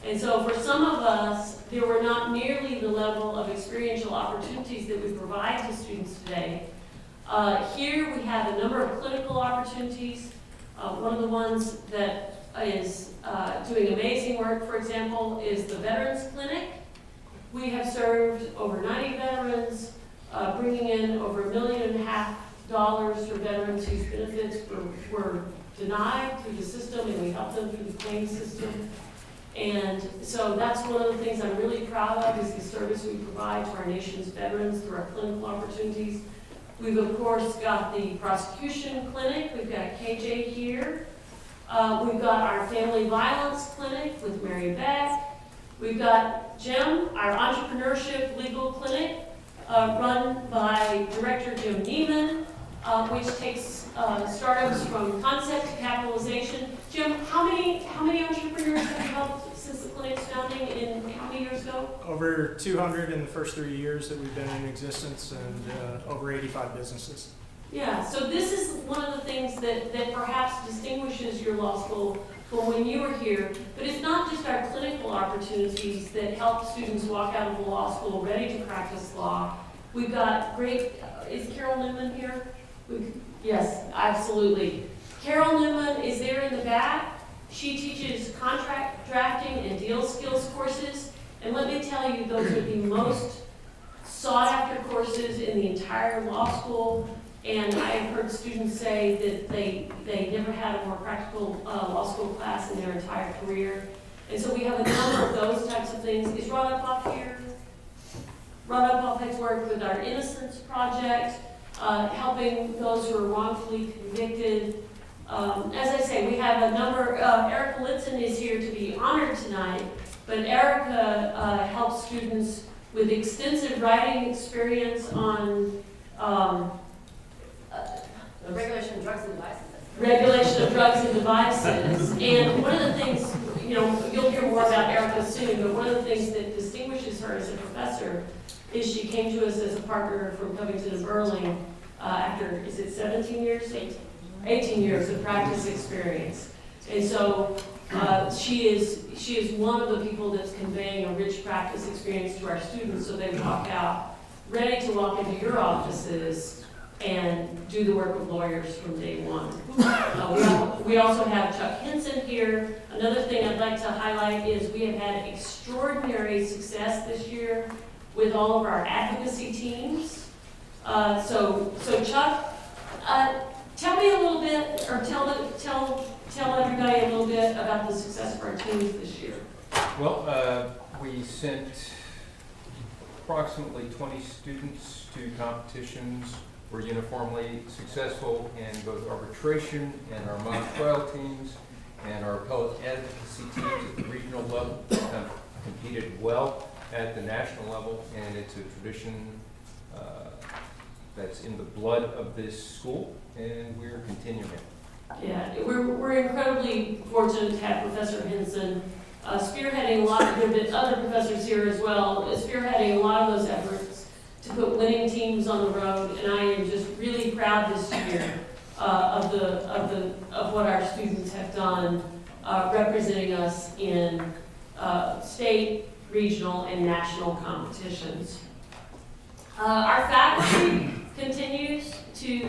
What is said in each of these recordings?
And so for some of us, there were not nearly the level of experiential opportunities that we provide to students today. Here we have a number of clinical opportunities. One of the ones that is doing amazing work, for example, is the Veterans Clinic. We have served over 90 veterans, bringing in over $1.5 million for veterans whose benefits were denied through the system, and we help them through the claims system. And so that's one of the things I'm really proud of, is the service we provide to our nation's veterans through our clinical opportunities. We've, of course, got the prosecution clinic. We've got a KJ here. We've got our family violence clinic with Mary Beck. We've got Jim, our entrepreneurship legal clinic, run by Director Jim Neiman, which takes startups from concept to capitalization. Jim, how many entrepreneurs have you helped since the clinic's founding, in how many years ago? Over 200 in the first 3 years that we've been in existence, and over 85 businesses. Yeah, so this is one of the things that perhaps distinguishes your law school from when you were here. But it's not just our clinical opportunities that help students walk out of the law school ready to practice law. We've got great, is Carol Newman here? Yes, absolutely. Carol Newman is there in the back. She teaches contract drafting and deal skills courses. And let me tell you, those are the most sought after courses in the entire law school. And I have heard students say that they never had a more practical law school class in their entire career. And so we have a number of those types of things. Is Ron Uphoff here? Ron Uphoff has worked with our Innocence Project, helping those who are wrongfully convicted. As I say, we have a number, Erika Lietzan is here to be honored tonight, but Erika helps students with extensive writing experience on regulation of drugs and devices. Regulation of drugs and devices. And one of the things, you'll hear more about Erika soon, but one of the things that distinguishes her as a professor is she came to us as a partner from Covington and Burling after, is it 17 years? 18 years of practice experience. And so she is one of the people that's conveying a rich practice experience to our students, so they walk out ready to walk into your offices and do the work of lawyers from day one. We also have Chuck Henson here. Another thing I'd like to highlight is we have had extraordinary success this year with all of our advocacy teams. So Chuck, tell me a little bit, or tell everybody a little bit about the success of our teams this year. Well, we sent approximately 20 students to competitions. We're uniformly successful in both arbitration and our mock trial teams and our appellate advocacy teams at the regional level have competed well at the national level, and it's a tradition that's in the blood of this school, and we're continuing it. Yeah, we're incredibly fortunate to have Professor Henson spearheading a lot of, there have been other professors here as well, spearheading a lot of those efforts to put winning teams on the road, and I am just really proud this year of what our students have done representing us in state, regional, and national competitions. Our faculty continues to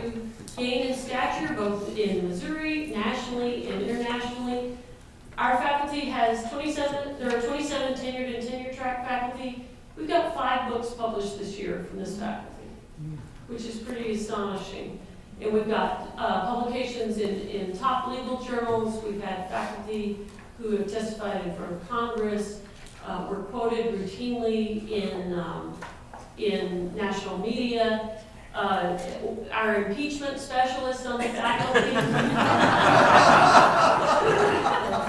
gain in stature both in Missouri, nationally, and internationally. Our faculty has 27 tenured and tenure track faculty. We've got 5 books published this year from this faculty, which is pretty astonishing. And we've got publications in top legal journals. We've had faculty who have testified in front of Congress. We're quoted routinely in national media. Our impeachment specialist on the faculty.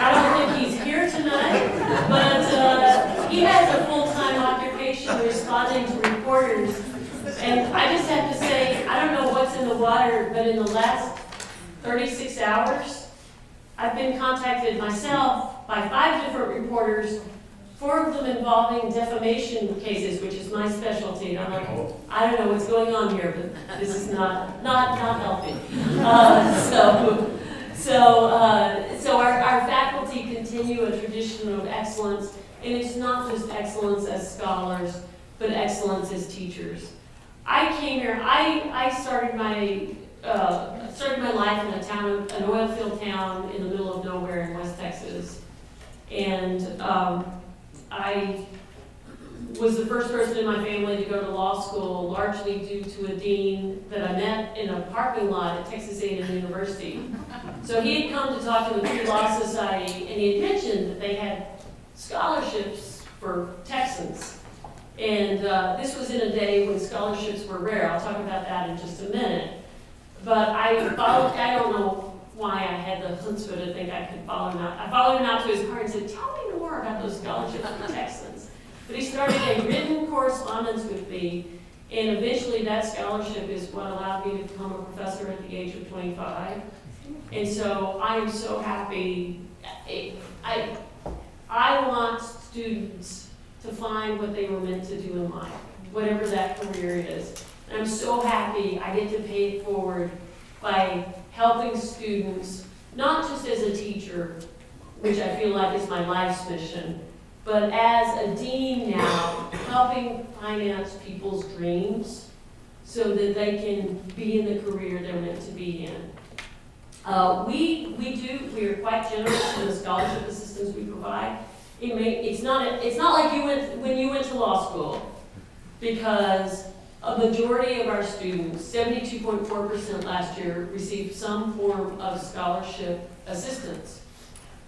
I don't think he's here tonight, but he has a full-time occupation responding to reporters. And I just have to say, I don't know what's in the water, but in the last 36 hours, I've been contacted myself by 5 different reporters, 4 of them involving defamation cases, which is my specialty. And I'm like, I don't know what's going on here, but this is not helping. So our faculty continue a tradition of excellence, and it's not just excellence as scholars, but excellence as teachers. I came here, I started my life in a town, an oil field town in the middle of nowhere in West Texas. And I was the first person in my family to go to law school, largely due to a dean that I met in a parking lot at Texas A&M University. So he had come to talk to the Pre-Law Society, and he had mentioned that they had scholarships for Texans. And this was in a day when scholarships were rare. I'll talk about that in just a minute. But I don't know why I had the chutzpah to think I could follow him out. I followed him out to his car and said, tell me more about those scholarships for Texans. But he started a written correspondence with me, and eventually that scholarship is what allowed me to become a professor at the age of 25. And so I am so happy. I want students to find what they were meant to do in life, whatever that career is. And I'm so happy I get to pay it forward by helping students, not just as a teacher, which I feel like is my life's mission, but as a dean now, helping finance people's dreams so that they can be in the career they're meant to be in. We are quite generous in the scholarship assistance we provide. It's not like when you went to law school, because a majority of our students, 72.4% last year, received some form of scholarship assistance.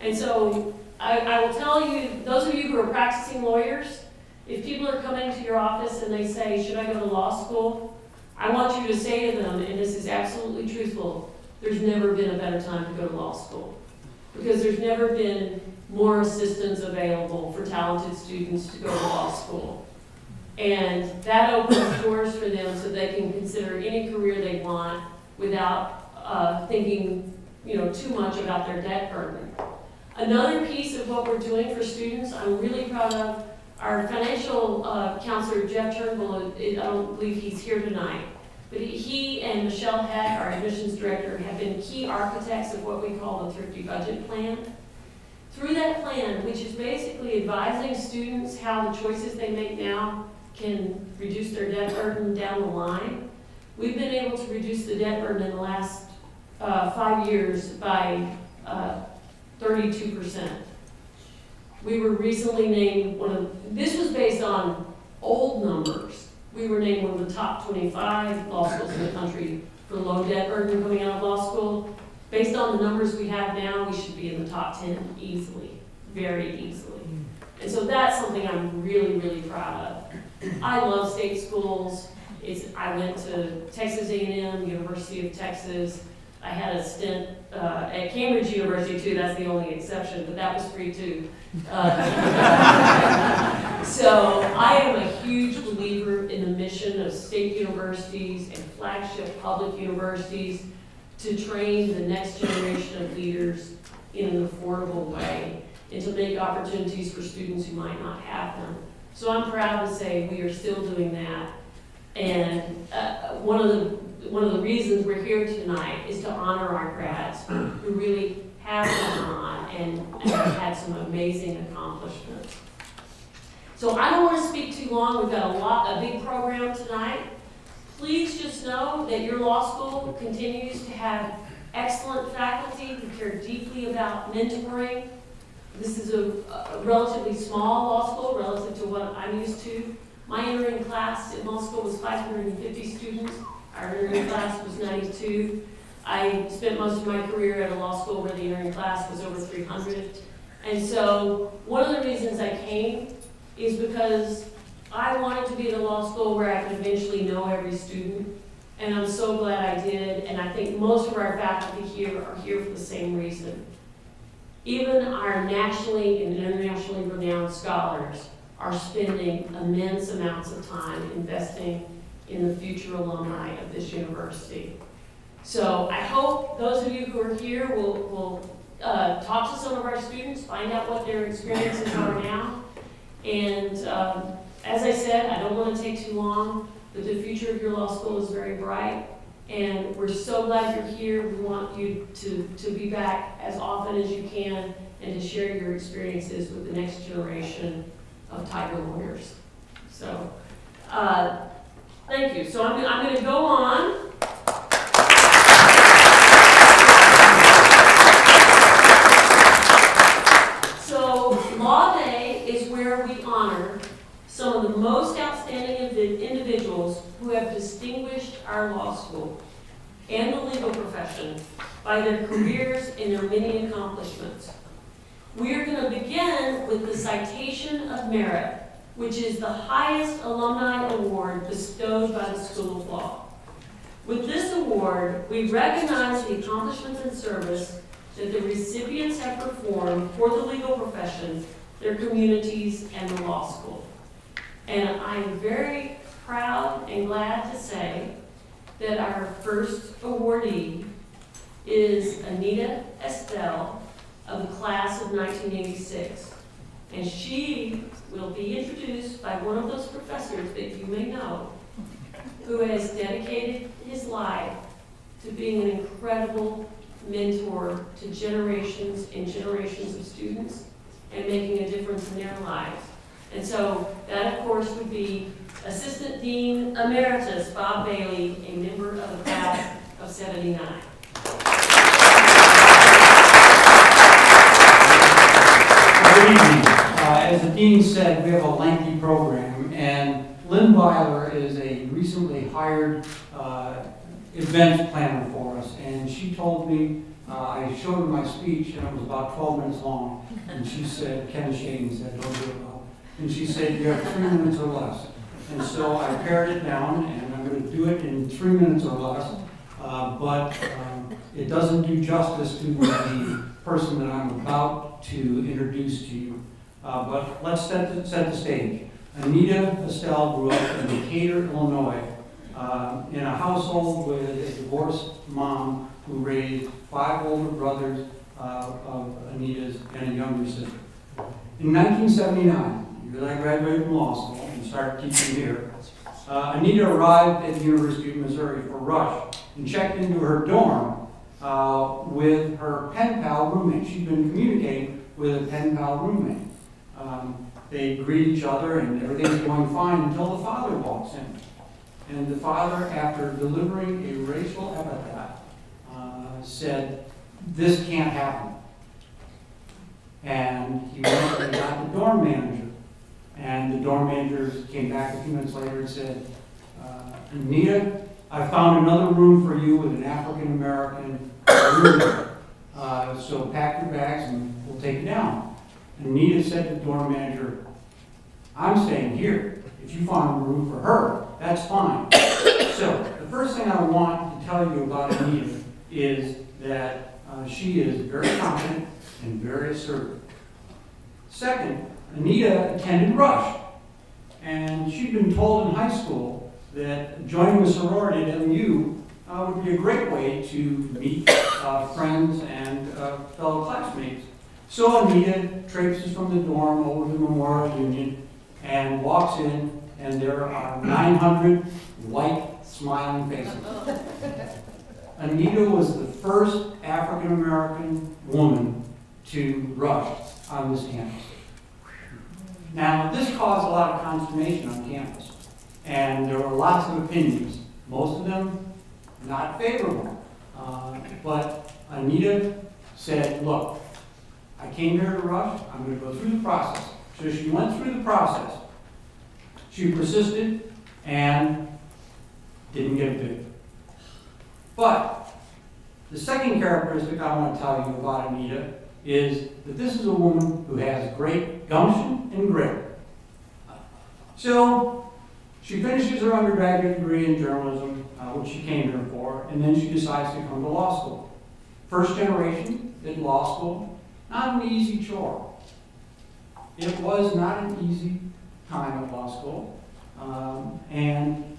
And so I will tell you, those of you who are practicing lawyers, if people are coming to your office and they say, should I go to law school? I want you to say to them, and this is absolutely truthful, there's never been a better time to go to law school. Because there's never been more assistance available for talented students to go to law school. And that opens doors for them so they can consider any career they want without thinking, too much about their debt burden. Another piece of what we're doing for students, I'm really proud of, our financial counselor, Jeff Turnbull, I don't believe he's here tonight, but he and Michelle Heck, our admissions director, have been key architects of what we call the Thrifty Budget Plan. Through that plan, which is basically advising students how the choices they make now can reduce their debt burden down the line, we've been able to reduce the debt burden in the last 5 years by 32%. We were recently named this was based on old numbers. We were named one of the top 25 law schools in the country for low debt burden coming out of law school. Based on the numbers we have now, we should be in the top 10 easily, very easily. And so that's something I'm really, really proud of. I love state schools. I went to Texas A&M, University of Texas. I had a stint at Cambridge University too, that's the only exception, but that was free too. So I am a huge believer in the mission of state universities and flagship public universities to train the next generation of leaders in an affordable way and to make opportunities for students who might not have them. So I'm proud to say we are still doing that. And one of the reasons we're here tonight is to honor our grads who really have gone on and have had some amazing accomplishments. So I don't want to speak too long. We've got a big program tonight. Please just know that your law school continues to have excellent faculty who care deeply about mentoring. This is a relatively small law school relative to what I'm used to. My entering class in law school was 550 students. Our entering class was 92. I spent most of my career at a law school where the entering class was over 300. And so one of the reasons I came is because I wanted to be at a law school where I could eventually know every student. And I'm so glad I did. And I think most of our faculty here are here for the same reason. Even our nationally and internationally renowned scholars are spending immense amounts of time investing in the future alumni of this university. So I hope those of you who are here will talk to some of our students, find out what their experiences are now. And as I said, I don't want to take too long, but the future of your law school is very bright. And we're so glad you're here. We want you to be back as often as you can and to share your experiences with the next generation of tiger lawyers. So, thank you. So I'm going to go on. So Law Day is where we honor some of the most outstanding individuals who have distinguished our law school and the legal profession by their careers and their many accomplishments. We are going to begin with the Citation of Merit, which is the highest alumni award bestowed by the School of Law. With this award, we recognize the accomplishments and service that the recipients have performed for the legal profession, their communities, and the law school. And I'm very proud and glad to say that our first awardee is Anita Estell of the class of 1986. And she will be introduced by one of those professors that you may know, who has dedicated his life to being an incredible mentor to generations and generations of students and making a difference in their lives. And so that, of course, would be Assistant Dean Emeritus Bob Bailey, a member of the class of 79. Good evening. As the Dean said, we have a lengthy program, and Lynn Byler is a recently hired events planner for us, and she told me, I showed her my speech, and it was about 12 minutes long, and she said, Ken Shane said, don't do it well. And she said, you have 3 minutes or less. And so I pared it down, and I'm going to do it in 3 minutes or less, but it doesn't do justice to the person that I'm about to introduce to you. But let's set the stage. Anita Estell grew up in Decatur, Illinois, in a household with a divorced mom who raised 5 older brothers of Anita's and a younger sister. In 1979, the year that I graduated from law school and started teaching here, Anita arrived at the University of Missouri for Rush and checked into her dorm with her pen pal roommate. She'd been communicating with a pen pal roommate. They greet each other and everything's going fine until the father walks in. And the father, after delivering a racial epithet, said, this can't happen. And he went and got the dorm manager. And the dorm manager came back a few minutes later and said, Anita, I found another room for you with an African-American roommate. So pack your bags and we'll take you down. And Anita said to the dorm manager, I'm staying here. If you find a room for her, that's fine. So the first thing I want to tell you about Anita is that she is very confident and very assertive. Second, Anita attended Rush, and she'd been told in high school that joining a sorority at MU would be a great way to meet friends and fellow classmates. So Anita traipses from the dorm over to Memorial Union and walks in, and there are 900 white, smiling faces. Anita was the first African-American woman to rush on this campus. Now, this caused a lot of consternation on campus, and there were lots of opinions, most of them not favorable. But Anita said, look, I came here to rush, I'm going to go through the process. So she went through the process. She persisted and didn't get picked. But the second characteristic I want to tell you about Anita is that this is a woman who has great gumption and grit. So she finishes her undergraduate degree in journalism, which she came here for, and then she decides to come to law school. First generation did law school, not an easy chore. It was not an easy time at law school,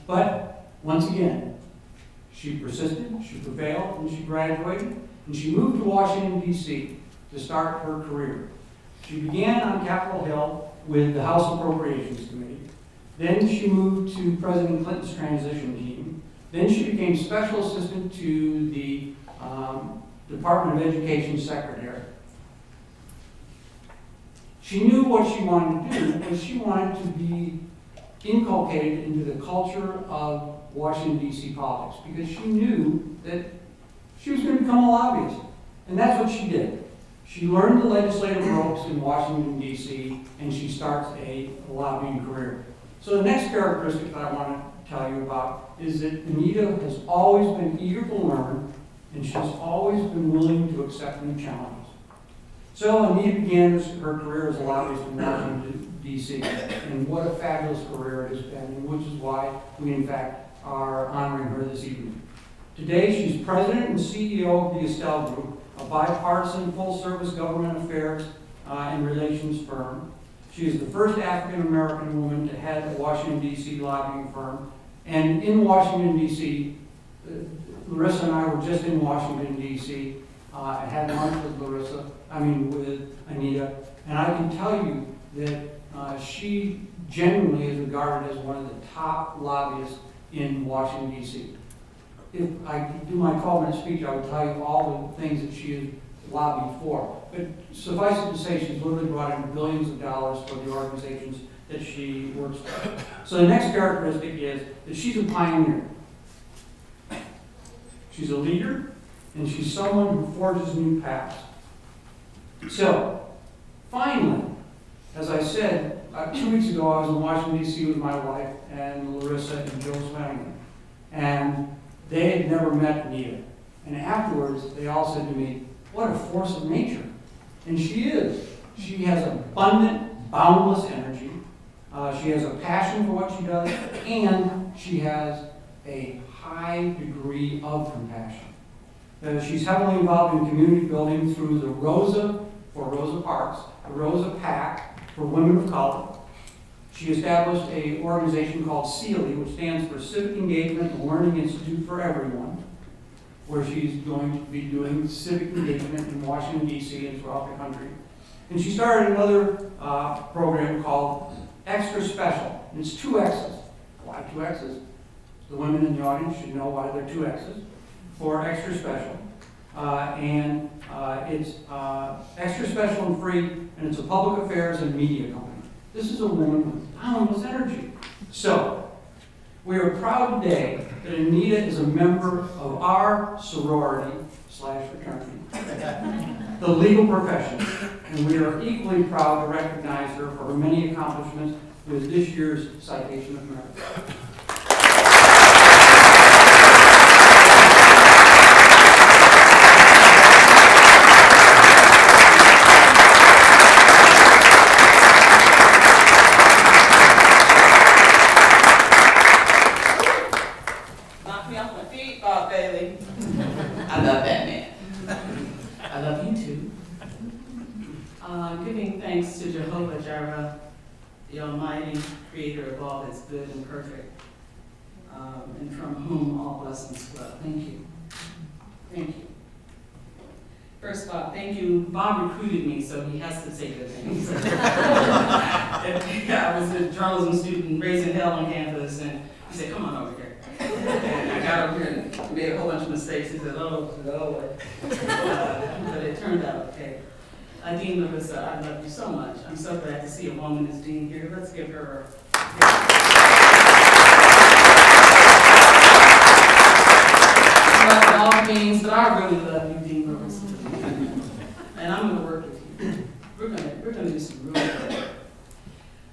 but once again, she persisted, she prevailed, and she graduated, and she moved to Washington, D.C. to start her career. She began on Capitol Hill with the House Appropriations Committee. Then she moved to President Clinton's transition team. Then she became special assistant to the Department of Education secretary. She knew what she wanted to do, and she wanted to be inculcated into the culture of Washington, D.C. politics, because she knew that she was going to become a lobbyist. And that's what she did. She learned the legislative ropes in Washington, D.C., and she starts a lobbying career. So the next characteristic that I want to tell you about is that Anita has always been eager to learn, and she's always been willing to accept new challenges. So Anita began her career as a lobbyist in Washington, D.C., and what a fabulous career it has been, and which is why we, in fact, are honoring her this evening. Today, she's president and CEO of the Estell Group, a bipartisan, full-service government affairs and relations firm. She is the first African-American woman to head a Washington, D.C. lobbying firm. And in Washington, D.C., Larissa and I were just in Washington, D.C. I had lunch with Anita, and I can tell you that she genuinely is regarded as one of the top lobbyists in Washington, D.C. If I do my 12-minute speech, I would tell you all the things that she has lobbied for. But suffice it to say, she's literally brought in billions of dollars for the organizations that she works for. So the next characteristic is that she's a pioneer. She's a leader, and she's someone who forges new paths. So, finally, as I said, 2 weeks ago I was in Washington, D.C. with my wife and Larissa and Joe Swanigan. And they had never met Anita. And afterwards, they all said to me, what a force of nature. And she is. She has abundant, boundless energy. She has a passion for what she does, and she has a high degree of compassion. She's heavily involved in community building through the Rosa for Rosa Parks, the Rosa PAC for Women of Color. She established an organization called CELI, which stands for Civic Engagement and Learning Institute for Everyone, where she's going to be doing civic engagement in Washington, D.C. and throughout the country. And she started another program called Extra Special. And it's 2 X's. Why 2 X's? The women in the audience should know why there are 2 X's for Extra Special. It's extra special and free, and it's a public affairs and media company. This is a woman with boundless energy. So, we are proud today that Anita is a member of our sorority/fraternity, the legal profession, and we are equally proud to recognize her for her many accomplishments with this year's Citation of Merit. I love that man. I love you too. Giving thanks to Jehovah Jireh, the Almighty Creator of all that's good and perfect, and from whom all blessings flow. Thank you. Thank you. First of all, thank you. Bob recruited me, so he has to say good things. I was a journalism student raising hell on campus, and he said, come on over here. And I got over here and made a whole bunch of mistakes. He said, oh, but it turned out okay. Dean Larissa, I love you so much. I'm so glad to see a woman as dean here. Let's give her I love all deans, but I really love you, Dean Larissa. And I'm going to work with you. We're going to do some real work.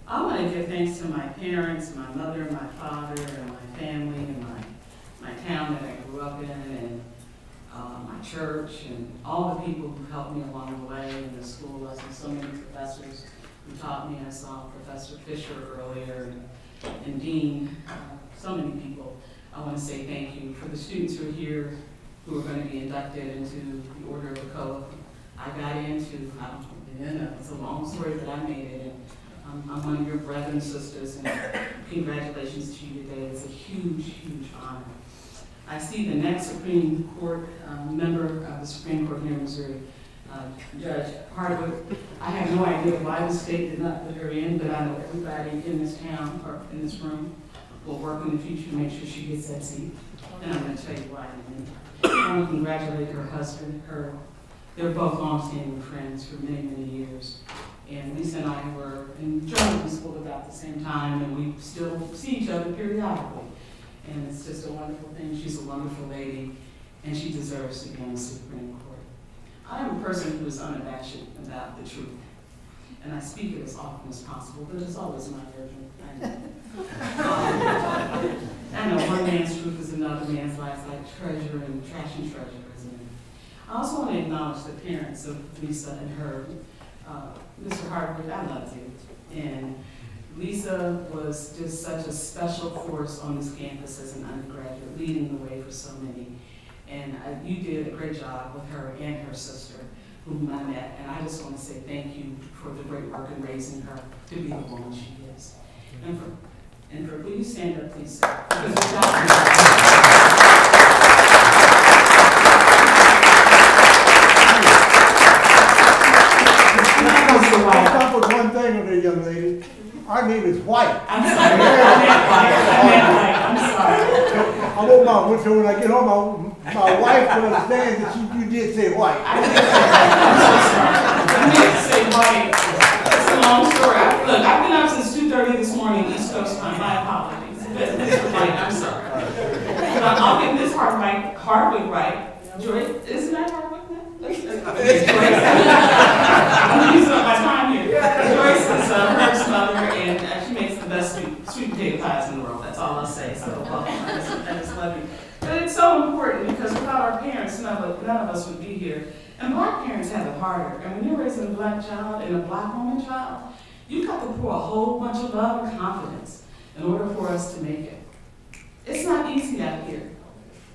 I want to give thanks to my parents, my mother, my father, and my family, and my town that I grew up in, and my church, and all the people who helped me along the way in the school lessons, so many professors who taught me. I saw Professor Fisher earlier, and Dean, so many people. I want to say thank you. For the students who are here, who are going to be inducted into the Order of the Coif, I got into, it's a long story, but I made it. And I'm one of your brethren and sisters, and congratulations to you today. It's a huge, huge honor. I see the next Supreme Court member of the Supreme Court here in Missouri, Judge Hardwick. I have no idea why the state did not put her in, but I know everybody in this town, or in this room, will work in the future to make sure she gets that seat. And I'm gonna tell you why in a minute. I want to congratulate her husband, they're both longstanding friends for many, many years. And Lisa and I were in journalism school about the same time, and we still see each other periodically. And it's just a wonderful thing. She's a wonderful lady, and she deserves to be on the Supreme Court. I am a person who is unabashed about the truth, and I speak it as often as possible, but it's always my version. I know one man's truth is another man's lie. It's like treasure and trash and treasure, isn't it? I also want to acknowledge the parents of Lisa and her. Mr. Hardwick, I love you. And Lisa was just such a special force on this campus as an undergraduate, leading the way for so many. And you did a great job with her and her sister, whom I met. And I just want to say thank you for the great work in raising her to be the woman she is. And for will you stand up, please, sir? Because I'll stop with one thing with her, young lady. Our name is White. I'm sorry. I meant white. I'm sorry. I want my, so when I get home, my wife to understand that you did say White. I'm so sorry. I meant to say white. It's a long story. Look, I've been up since 2:30 this morning, East Coast time. My apologies. Mr. White, I'm sorry. But I'll get this Hardwick right. Joyce, isn't that Hardwick now? It's Joyce. I'm using up my time here. Joyce is Herbert's mother, and she makes the best sweet potato pies in the world. That's all I'll say. So, I just love you. But it's so important because without our parents, none of us would be here. And black parents have it harder. And when you're raising a black child and a black woman child, you've got to pour a whole bunch of love and confidence in order for us to make it. It's not easy out here.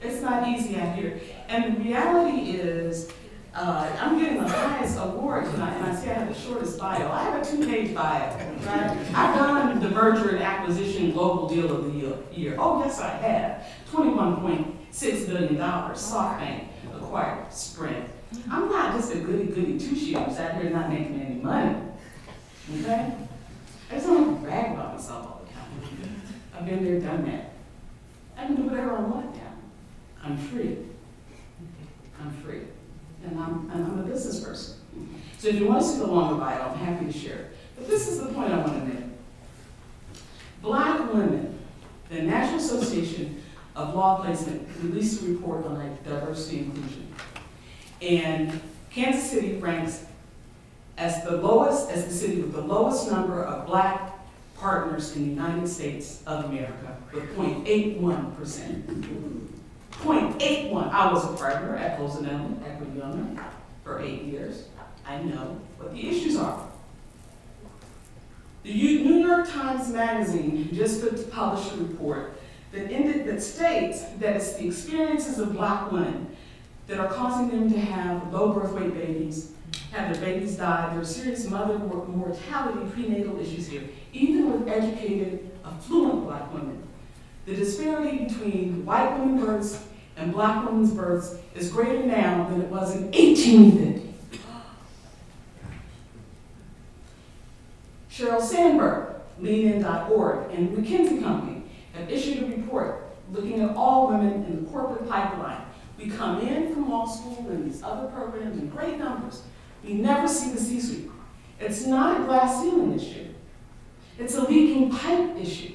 It's not easy out here. And the reality is, I'm getting the highest award tonight, and I say I have the shortest bio. I have a 2-page bio, right? I've won the merger and acquisition global deal of the year. Oh, yes, I have. $21.6 billion, SoftBank acquired Sprint. I'm not just a goody-goody two-shoes out here not making any money, okay? I just don't have to brag about myself all the time. I've been there, done that. I can do whatever I want now. I'm free. I'm free. And I'm a business person. So if you want to see the longer bio, I'm happy to share it. But this is the point I want to make. Black women, the National Association of Law Placement released a report on diversity and inclusion. And Kansas City ranks as the city with the lowest number of black partners in the United States of America, with 0.81%. 0.81. I was a partner at Hulston Hall for 8 years. I know what the issues are. The New York Times Magazine just published a report that states that it's the experiences of black women that are causing them to have low birth weight babies, have their babies die. There are serious mother mortality prenatal issues here, even with educated, affluent black women. The disparity between white women's births and black women's births is greater now than it was in 1850. Sheryl Sandberg, leanin.org, and McKinsey Company have issued a report looking at all women in the corporate pipeline. We come in from law school and these other programs in great numbers. We never see the C-suite. It's not a glass ceiling issue. It's a leaking pipe issue.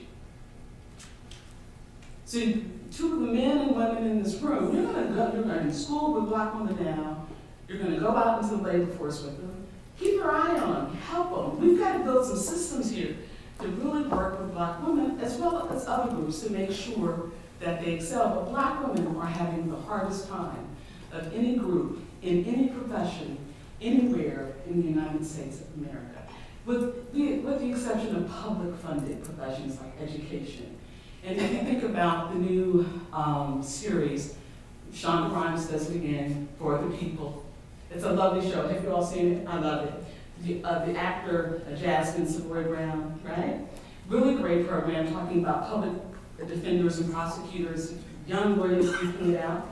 So two of the men and women in this room, you're going to school with black women now. You're going to go out into the labor force with them. Keep your eye on them, help them. We've got to build some systems here to really work with black women as well as other groups to make sure that they excel. But black women are having the hardest time of any group, in any profession, anywhere in the United States of America, with the exception of public funded professions like education. And if you think about the new series, Shonda Rhimes does it again, For the People. It's a lovely show. Have you all seen it? I love it. The actor, Jasmine Savoy Brown, right? Really great program talking about public defenders and prosecutors, young lawyers speaking it out.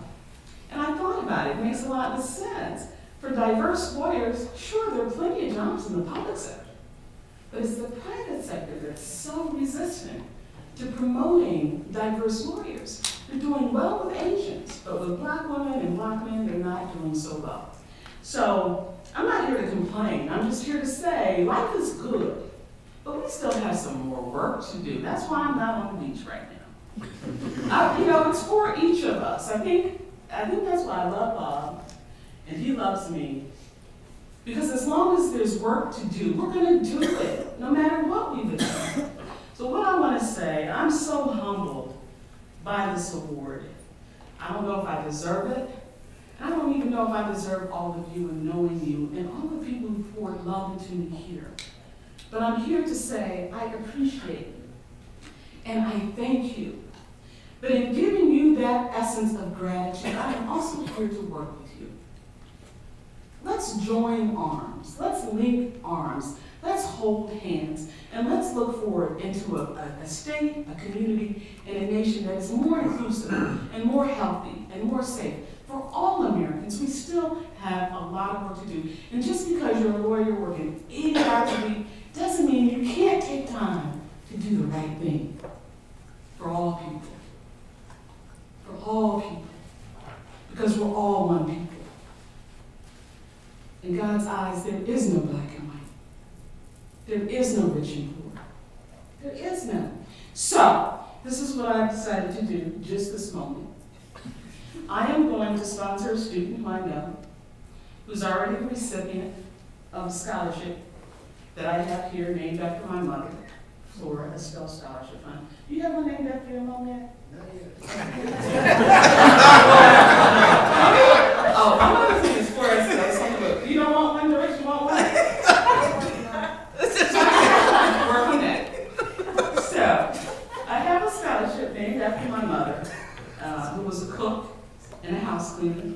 And I thought about it. It makes a lot of sense. For diverse lawyers, sure, there are plenty of jobs in the public sector. But it's the private sector that's so resistant to promoting diverse lawyers. They're doing well with Asians, but with black women and black men, they're not doing so well. So I'm not here to complain. I'm just here to say life is good, but we still have some more work to do. That's why I'm not on the beach right now. It's for each of us. I think that's why I love Bob, and he loves me. Because as long as there's work to do, we're going to do it, no matter what we've done. So what I want to say, I'm so humbled by this award. I don't know if I deserve it. I don't even know if I deserve all of you and knowing you and all the people who poured love into me here. But I'm here to say I appreciate you and I thank you. But in giving you that essence of gratitude, I am also here to work with you. Let's join arms. Let's link arms. Let's hold hands. And let's look forward into a state, a community, and a nation that is more inclusive and more healthy and more safe. For all Americans, we still have a lot of work to do. And just because you're a lawyer working 80 hours a week doesn't mean you can't take time to do the right thing for all people. For all people. Because we're all one people. In God's eyes, there is no black and white. There is no rich and poor. There is none. So, this is what I've decided to do just this moment. I am going to sponsor a student who I know, who's already the recipient of a scholarship that I have here named after my mother for a Estell Scholarship Fund. Do you have one named after your mom yet? Not yet. Oh, I'm going to say it's for Estell. So look, you don't want one direction, you want one? Work on that. So, I have a scholarship named after my mother, who was a cook and a house cleaner,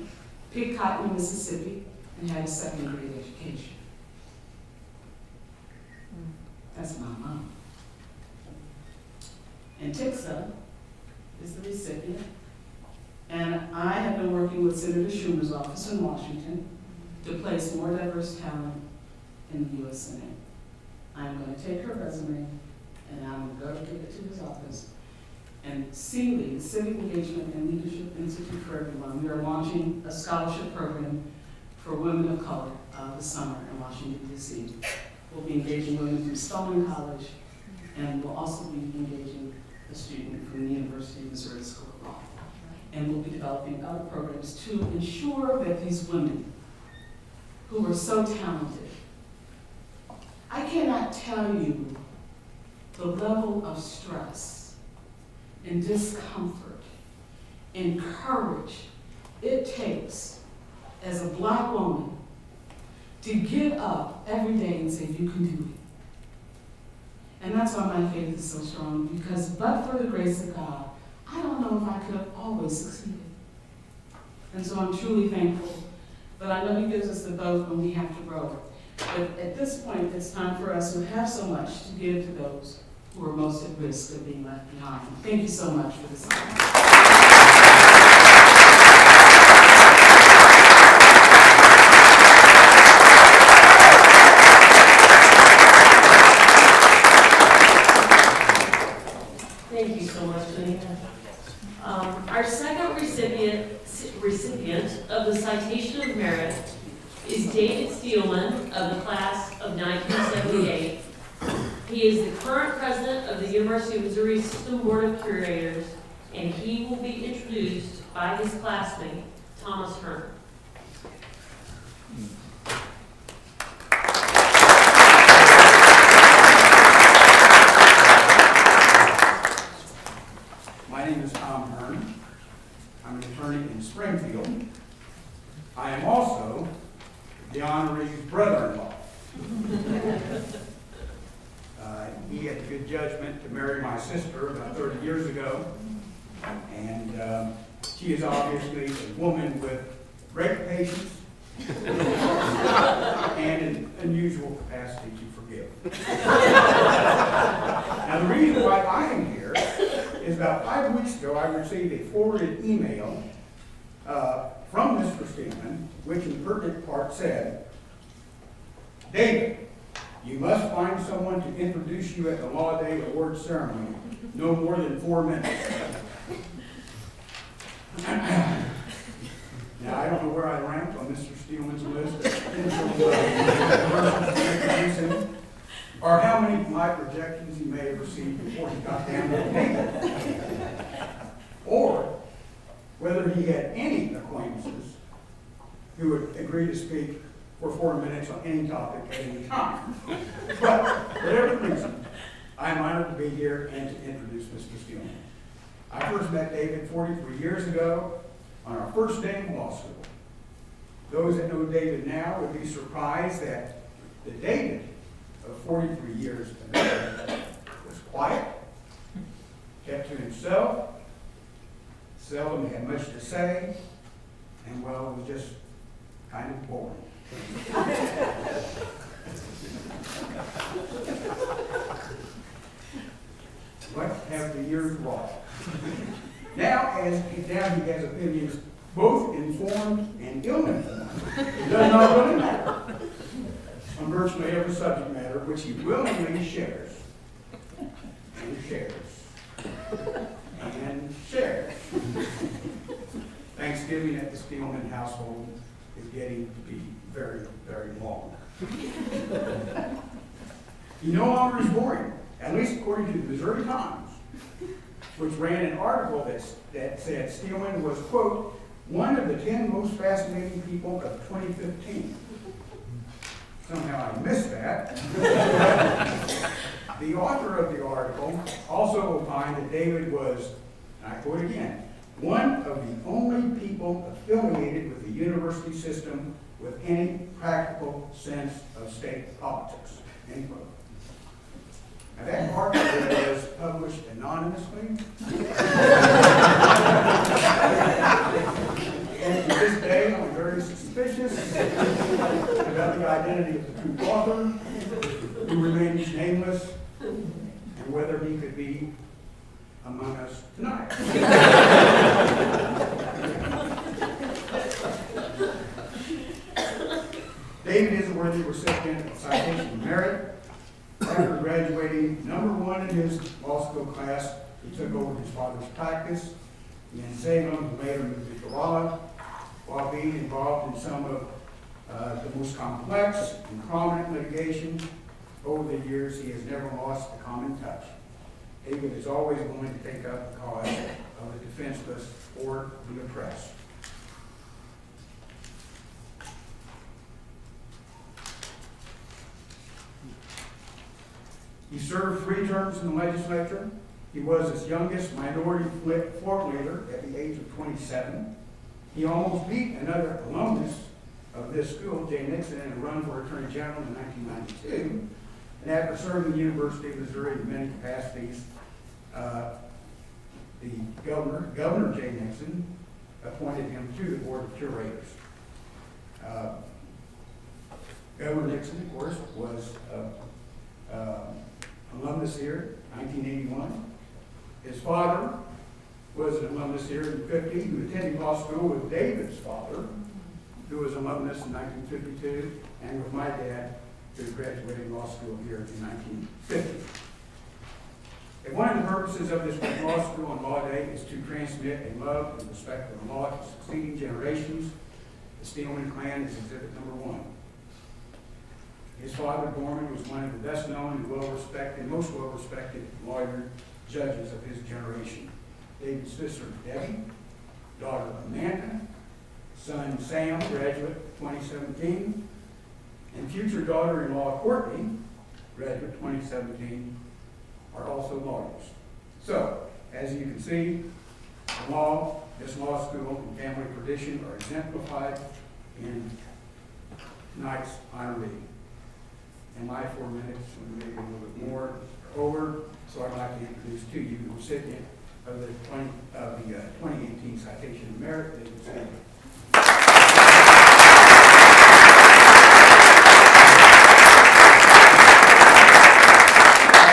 picked cotton in Mississippi, and had a second-grade education. That's my mom. And Tixa is the recipient. And I have been working with Senator Schumer's office in Washington to place more diverse talent in the U.S. Senate. I'm going to take her resume and I'm going to give it to his office. And CELI, Civic Engagement and Leadership Institute for Everyone, we are launching a scholarship program for women of color this summer in Washington, D.C. We'll be engaging women from Spelman College, and we'll also be engaging a student from the University of Missouri School of Law. And we'll be developing other programs to ensure that these women who are so talented, I cannot tell you the level of stress and discomfort and courage it takes as a black woman to get up every day and say, you can do it. And that's why my faith is so strong, because but for the grace of God, I don't know if I could have always succeeded. And so I'm truly thankful. But I know he gives us the boat when we have to row it. But at this point, it's time for us who have so much to give to those who are most at risk of being left behind. Thank you so much for this honor. Thank you so much, Anita. Our second recipient of the Citation of Merit is David Steelman of the class of 1978. He is the current president of the University of Missouri System Board of Curators, and he will be introduced by his classmate, Thomas Herbert. My name is Thom Hearn. I'm an attorney in Springfield. I am also the Honorary's brother-in-law. He had the good judgment to marry my sister about 30 years ago, and she is obviously a woman with great patience and an unusual capacity to forgive. Now, the reason why I am here is about 5 weeks ago, I received a forwarded email from Mr. Steelman, which in pertinent part said, David, You must find someone to introduce you at the Law Day Awards ceremony. No more than 4 minutes. Now, I don't know where I ranked on Mr. Steelman's list of potential persons to introduce him, or how many of my projections he may have received before he got down to the table, or whether he had any acquaintances who would agree to speak for 4 minutes on any topic at any time. But whatever the reason, I'm honored to be here and to introduce Mr. Steelman. I first met David 43 years ago on our first day in law school. Those that know David now would be surprised that the David of 43 years ago was quiet, kept to himself, seldom had much to say, and well, was just kind of boring. What have the years wrought? Now he has opinions both informed and ill-informed. It does not really matter on virtually every subject matter which he willingly shares. And shares. And shares. Thanksgiving at the Steelman household is getting to be very, very long. He no longer is boring, at least according to the Missouri Times, which ran an article that said Steelman was, quote, one of the 10 most fascinating people of 2015. Somehow I missed that. The author of the article also opined that David was, and I quote again, one of the only people affiliated with the university system with any practical sense of state politics, end quote. Now that article was published anonymously. And to this day, I'm very suspicious about the identity of the true author, who remains nameless, and whether he could be among us tonight. David is a worthy recipient of Citation of Merit. After graduating #1 in his law school class, he took over his father's practice in Salem and later moved to Raleigh. While being involved in some of the most complex and prominent litigation over the years, he has never lost the common touch. David is always willing to take up the cause of the defenseless or the oppressed. He served 3 terms in the legislature. He was its youngest minority floor leader at the age of 27. He almost beat another alumnus of this school, Jay Nixon, in a run for Attorney General in 1992. And after serving the University of Missouri in many capacities, the Governor Jay Nixon, appointed him to the Board of Curators. Governor Nixon, of course, was alumnus here in 1981. His father was an alumnus here in 50, who attended law school with David's father, who was an alumnus in 1952, and with my dad, who graduated law school here in 1950. And one of the purposes of this law school on Law Day is to transmit a love and respect for the law to succeeding generations. The Steelman clan is exhibit #1. His father, Gorman, was one of the best known and well-respected, most well-respected lawyer judges of his generation. David's sister, Debbie, daughter Amanda, son Sam, graduate 2017, and future daughter-in-law Courtney, graduate 2017, are also lawyers. So, as you can see, the law, this law school, and family tradition are exemplified in tonight's honoree. And my 4 minutes, and maybe a little bit more, are over. So I'd like to introduce to you the recipient of the 2018 Citation of Merit, David Steelman.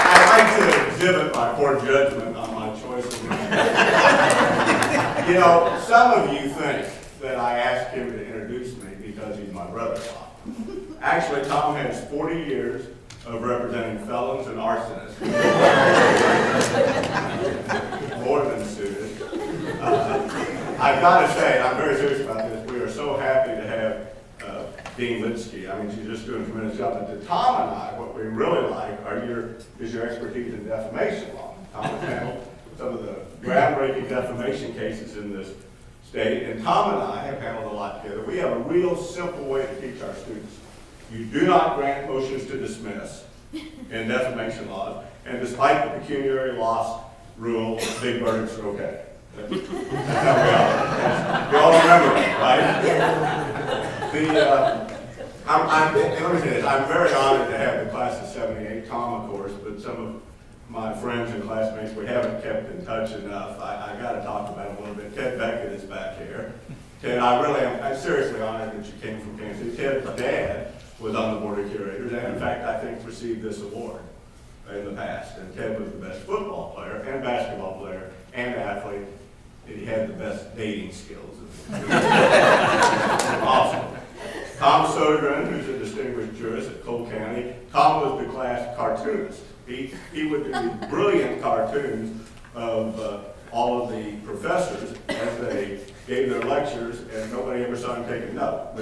I'd like to exhibit my poor judgment on my choice of You know, some of you think that I asked him to introduce me because he's my brother-in-law. Actually, Thom has 40 years of representing felons and arsonists. More than suited. I've got to say, I'm very serious about this. We are so happy to have Dean Lietzan. I mean, she's just doing a tremendous job. But to Thom and I, what we really like is your expertise in defamation law. Thom has handled some of the groundbreaking defamation cases in this state, and Thom and I have handled a lot together. We have a real simple way to teach our students. You do not grant motions to dismiss in defamation laws, and despite the pecuniary loss rule, big verdicts are okay. That's how we are. We all remember that, right? Let me say this, I'm very honored to have the class of 78, Thom, of course, but some of my friends and classmates, we haven't kept in touch enough. I got to talk about it a little bit. Ted Beckett is back here. Ted, I'm seriously honored that you came from Kansas City. Ted's dad was on the board of curators, and in fact, I think received this award in the past. And Ted was the best football player and basketball player and athlete, and he had the best dating skills. Awesome. Thom Sodergren, who's a distinguished jurist at Cole County. Thom was the class cartoonist. He would do these brilliant cartoons of all of the professors as they gave their lectures, and nobody ever saw him take a note.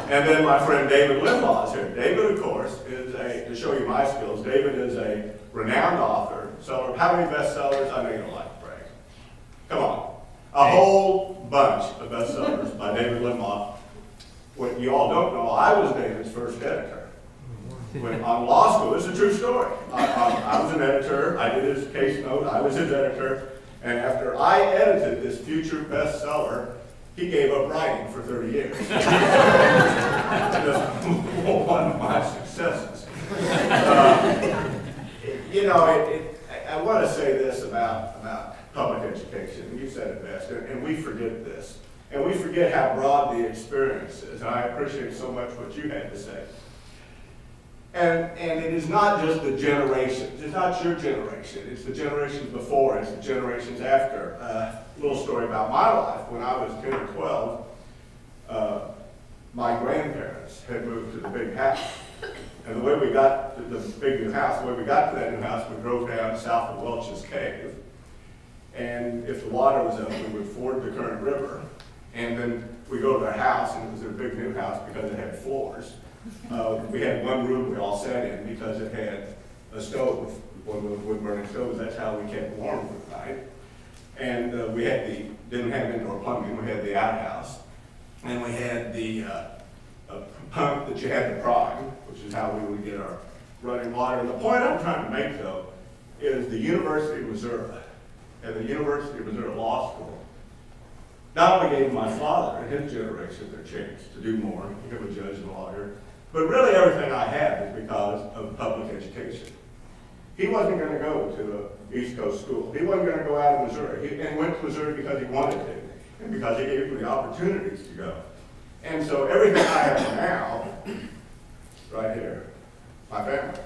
And then my friend David Limbaugh is here. David, of course, to show you my skills, David is a renowned author. So how many bestsellers? I know you don't like to brag. Come on. A whole bunch of bestsellers by David Limbaugh. What you all don't know, I was David's first editor. When on law school, it's a true story. I was an editor, I did his case note, I was his editor, and after I edited this future bestseller, he gave up writing for 30 years. Just one of my successes. I want to say this about public education. You said it best, and we forget this. And we forget how broad the experience is. And I appreciate so much what you had to say. And it is not just the generations. It's not your generation. It's the generations before. It's the generations after. A little story about my life. When I was 10 or 12, my grandparents had moved to the big house. And the way we got to the big new house, the way we got to that new house, we drove down south of Welch's Cave. And if the water was up, we would ford the current river. And then we go to their house, and it was their big new house because it had floors. We had one room we all sat in because it had a stove, one of those wood-burning stoves. That's how we kept warm for the night. And we didn't have indoor plumbing. We had the outhouse. And we had the pump that you had to prime, which is how we would get our running water. And the point I'm trying to make, though, is the University of Missouri and the University of Missouri Law School not only gave my father and his generation their chance to do more, become a judge and a lawyer, but really everything I have is because of public education. He wasn't going to go to an East Coast school. He wasn't going to go out of Missouri. And went to Missouri because he wanted to, and because he gave me the opportunities to go. And so everything I have now, right here, my family.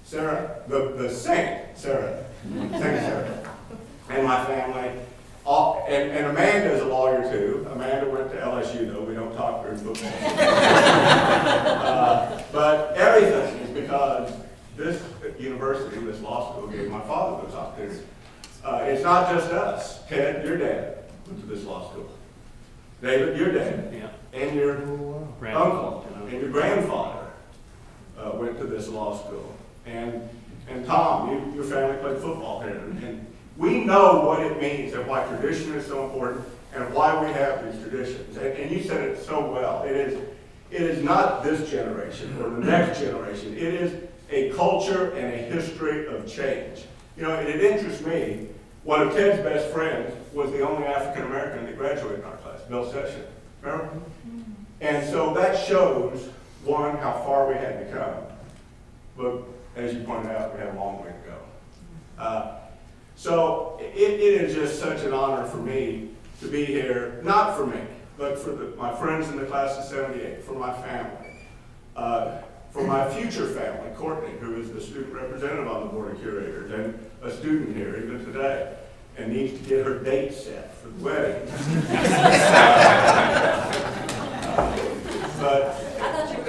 Sarah, the saint, Sarah, Saint Sarah, and my family. And Amanda's a lawyer too. Amanda went to LSU though. We don't talk during football. But everything is because this university, this law school, gave my father those opportunities. It's not just us. Ted, your dad went to this law school. David, your dad, and your uncle and your grandfather went to this law school. And Thom, your family played football here. And we know what it means and why tradition is so important and why we have these traditions. And you said it so well. It is not this generation or the next generation. It is a culture and a history of change. You know, it interests me, one of Ted's best friends was the only African American that graduated in our class, Bill Session. Remember? And so that shows, one, how far we had to come. But as you pointed out, we have a long way to go. So it is just such an honor for me to be here, not for me, but for my friends in the class of 78, for my family, for my future family, Courtney, who is the student representative on the Board of Curators and a student here even today, and needs to get her date set for the wedding. I thought you were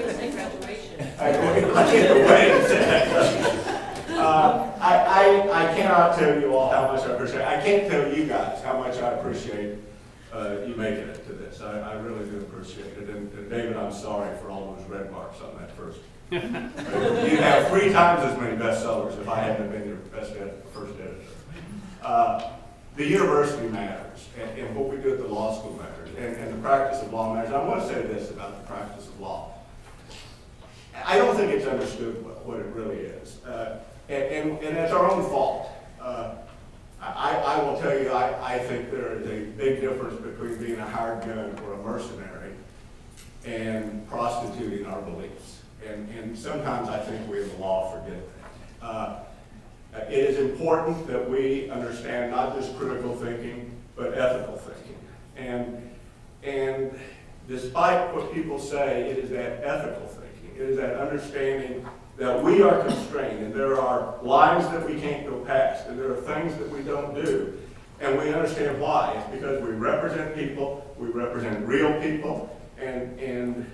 the way he said I cannot tell you all how much I appreciate. I can't tell you guys how much I appreciate you making it to this. I really do appreciate it. And David, I'm sorry for all those red marks on that first. You'd have 3 times as many bestsellers if I hadn't been your first editor. The university matters, and what we do at the law school matters, and the practice of law matters. I want to say this about the practice of law. I don't think it's understood what it really is, and it's our own fault. I will tell you, I think there is a big difference between being a hired gun or a mercenary and prostituting our beliefs. And sometimes I think we in the law forget that. It is important that we understand not just critical thinking, but ethical thinking. And despite what people say, it is that ethical thinking. It is that understanding that we are constrained, and there are lines that we can't go past, and there are things that we don't do. And we understand why. It's because we represent people, we represent real people, and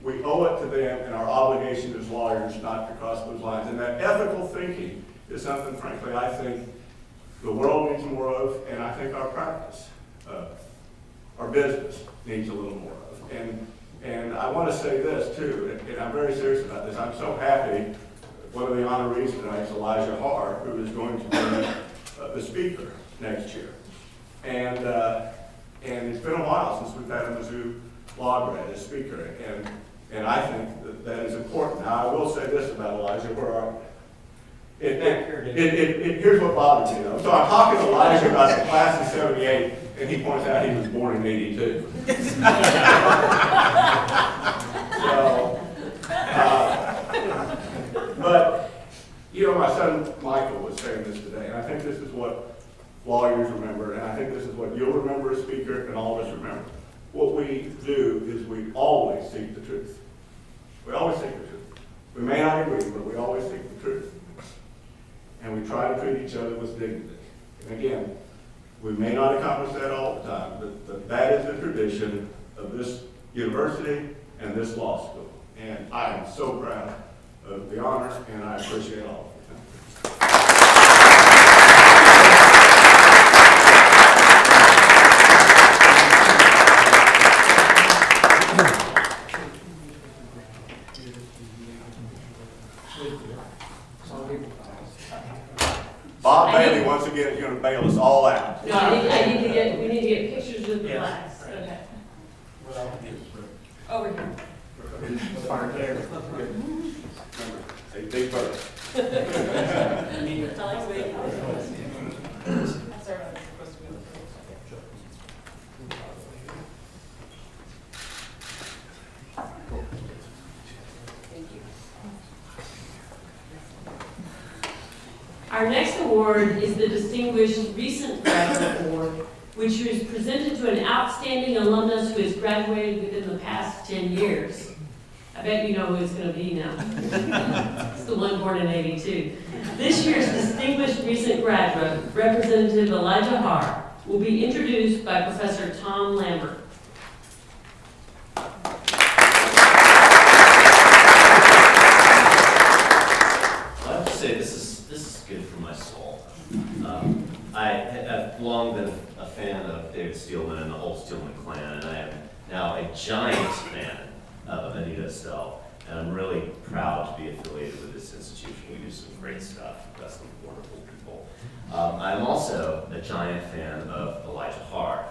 we owe it to them and our obligation as lawyers not to cross those lines. And that ethical thinking is something, frankly, I think the world needs more of, and I think our practice, our business needs a little more of. And I want to say this too, and I'm very serious about this. I'm so happy one of the honorees tonight is Elijah Haahr, who is going to be the speaker next year. And it's been a while since we've had a Mizzou law grad as speaker, and I think that is important. Now, I will say this about Elijah, here's what bothers me though. So I'm talking to Elijah about the class of 78, and he points out he was born in 82. But, you know, my son Michael was saying this today, and I think this is what lawyers remember, and I think this is what you'll remember as speaker, and all of us remember. What we do is we always seek the truth. We always seek the truth. We may not agree, but we always seek the truth. And we try to treat each other with dignity. And again, we may not accomplish that all the time, but that is the tradition of this university and this law school. And I am so proud of the honor, and I appreciate all of it. Bob Bailey, once again, is going to bail us all out. No, we need to get pictures of the flags. Okay. Over here. A big bird. Our next award is the Distinguished Recent Graduate Award, which is presented to an outstanding alumnus who has graduated within the past 10 years. I bet you know who it's going to be now. It's the one born in 82. This year's Distinguished Recent Graduate, Representative Elijah Haahr, will be introduced by Professor Thom Lambert. I've long been a fan of David Steelman and the whole Steelman clan, and I am now a giant fan of Anita, Estell, and I'm really proud to be affiliated with this institution. We do some great stuff, we've got some wonderful people. I'm also a giant fan of Elijah Haahr,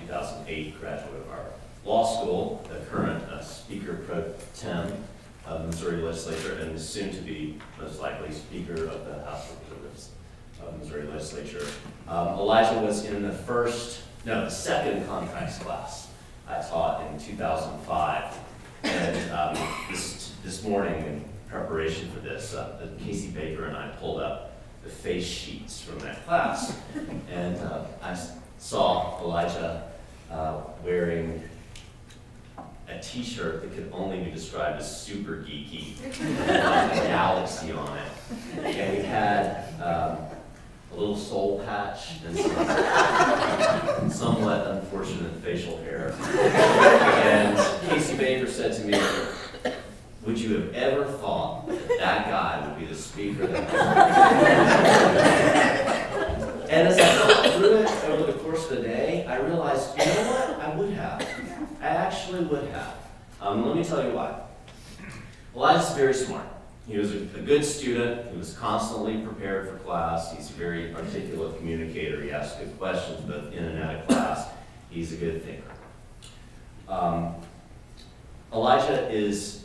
2008 graduate of our law school, the current Speaker Pro Tem of the Missouri Legislature, and soon to be most likely Speaker of the House of Representatives of the Missouri Legislature. Elijah was in the second contracts class I taught in 2005. And this morning, in preparation for this, Casey Baker and I pulled up the face sheets from that class. And I saw Elijah wearing a t-shirt that could only be described as super geeky, with a galaxy on it. And he had a little soul patch and some somewhat unfortunate facial hair. And Casey Baker said to me, Would you have ever thought that that guy would be the speaker that And as I thought through it over the course of the day, I realized, you know what? I would have. I actually would have. Let me tell you why. Elijah's very smart. He was a good student. He was constantly prepared for class. He's a very articulate communicator. He asks good questions, both in and out of class. He's a good thinker. Elijah is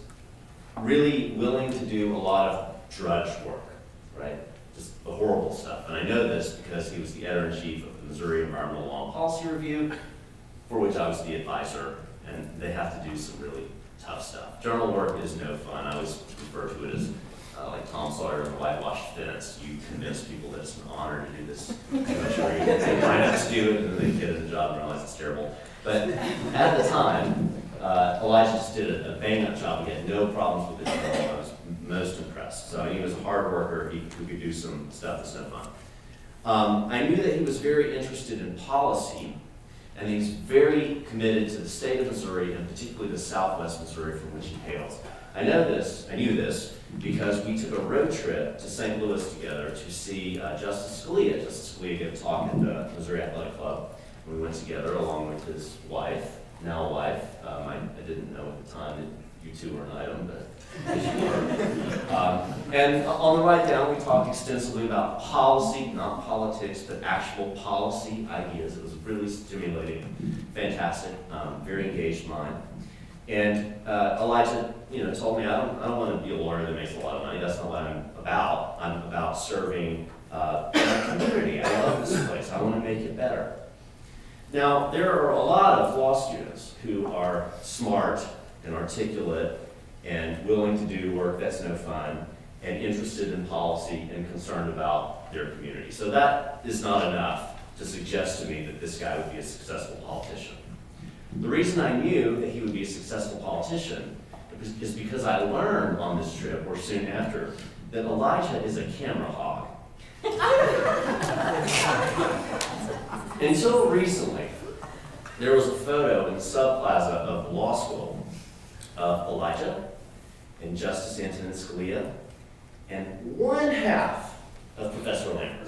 really willing to do a lot of drudge work, right? Just the horrible stuff. And I know this because he was the editor-in-chief of the Missouri Environmental Law and Policy Review, for which I was the advisor, and they have to do some really tough stuff. Journal work is no fun. I always refer to it as like Tom Sawyer and the Whitewashed Fence. You convince people that it's an honor to do this too much reading. They try not to do it, and then they get in the job and realize it's terrible. But at the time, Elijah just did a bang-up job. He had no problems with the journal. I was most impressed. So he was a hard worker. He could do some stuff that's no fun. I knew that he was very interested in policy, and he's very committed to the state of Missouri, and particularly the Southwest Missouri from which he hails. I knew this because we took a road trip to St. Louis together to see Justice Scalia. Justice Scalia gave a talk at the Missouri Athletic Club. We went together along with his wife, now wife. I didn't know at the time that you two were an item, but you were. And on the ride down, we talked extensively about policy, not politics, but actual policy ideas. It was really stimulating, fantastic, very engaged mind. And Elijah, told me, I don't want to be a lawyer that makes a lot of money. That's not what I'm about. I'm about serving my community. I love this place. I want to make it better. Now, there are a lot of law students who are smart and articulate and willing to do work that's no fun and interested in policy and concerned about their community. So that is not enough to suggest to me that this guy would be a successful politician. The reason I knew that he would be a successful politician is because I learned on this trip, or soon after, that Elijah is a camera hog. Until recently, there was a photo in the subplaza of the law school of Elijah and Justice Antonin Scalia and one half of Professor Lambert.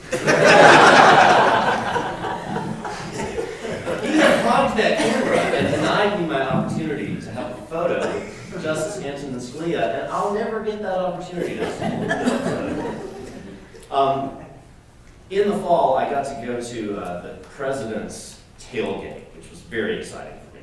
He had hogged that camera and denied me my opportunity to have a photo with Justice Antonin Scalia, and I'll never get that opportunity. In the fall, I got to go to the president's tailgate, which was very exciting for me.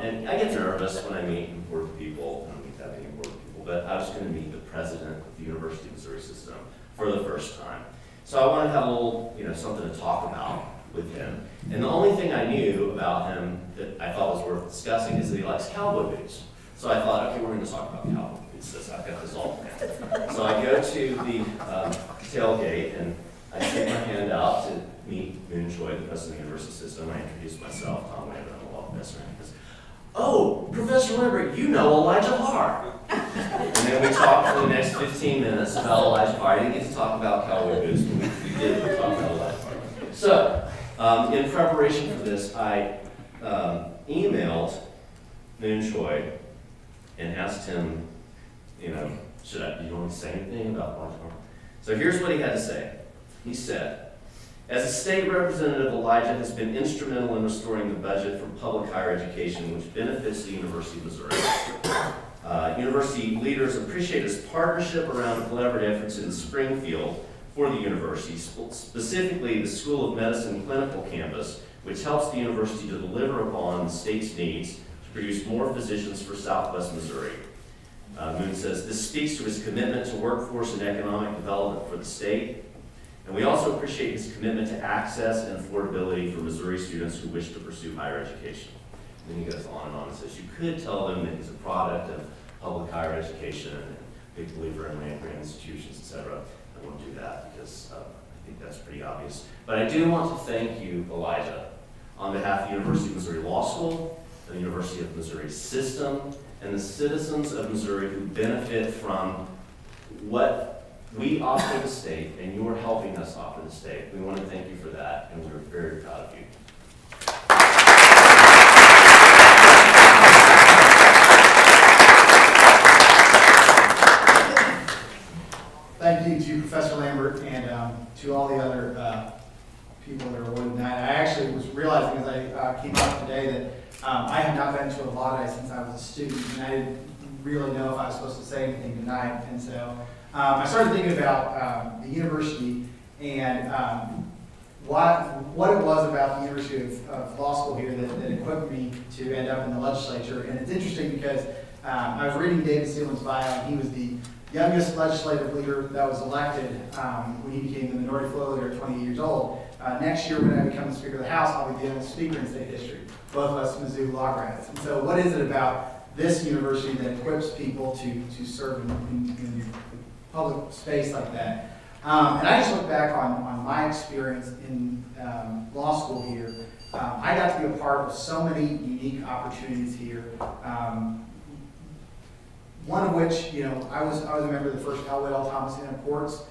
And I get nervous when I meet important people. I don't meet that many important people, but I was going to meet the president of the University of Missouri system for the first time. So I wanted to have a little, something to talk about with him. And the only thing I knew about him that I thought was worth discussing is that he likes cowboy boots. So I thought, okay, we're going to talk about cowboy boots. I've got this all planned. So I go to the tailgate and I stick my hand out to meet Moon Choi, the president of the university system. I introduce myself, Thom, I'm a law professor. And he goes, "Oh, Professor Lambert, you know Elijah Haahr." And then we talked for the next 15 minutes about Elijah Haahr. I didn't get to talk about cowboy boots, but we did talk about Elijah Haahr. So, in preparation for this, I emailed Moon Choi and asked him, do you want to say anything about Elijah Haahr? So here's what he had to say. He said, "As a state representative, Elijah has been instrumental in restoring the budget for public higher education, which benefits the University of Missouri. University leaders appreciate his partnership around collaborative efforts in Springfield for the university, specifically the School of Medicine Clinical Campus, which helps the university to deliver upon the state's needs to produce more physicians for Southwest Missouri." Moon says, "This speaks to his commitment to workforce and economic development for the state. And we also appreciate his commitment to access and affordability for Missouri students who wish to pursue higher education." And then he goes on and says, "You could tell them that he's a product of public higher education and a big believer in land-grant institutions, etc." I won't do that because I think that's pretty obvious. But I do want to thank you, Elijah, on behalf of the University of Missouri Law School, the University of Missouri system, and the citizens of Missouri who benefit from what we offer the state, and you are helping us offer the state. We want to thank you for that, and we're very proud of you. came up today that I have not been to a law day since I was a student, and I didn't really know if I was supposed to say anything tonight. And so I started thinking about the university and what it was about the University of Law School here that equipped me to end up in the legislature. And it's interesting because I was reading David Steelman's bio, and he was the youngest legislative leader that was elected when he became the minority floor leader at 28 years old. Next year, when I become the Speaker of the House, I'll be the youngest speaker in state history, both of us Mizzou law grads. And so what is it about this university that equips people to serve in public space like that? And I just look back on my experience in law school here. I got to be a part of so many unique opportunities here. One of which, I was a member of the first Powell Thomas courts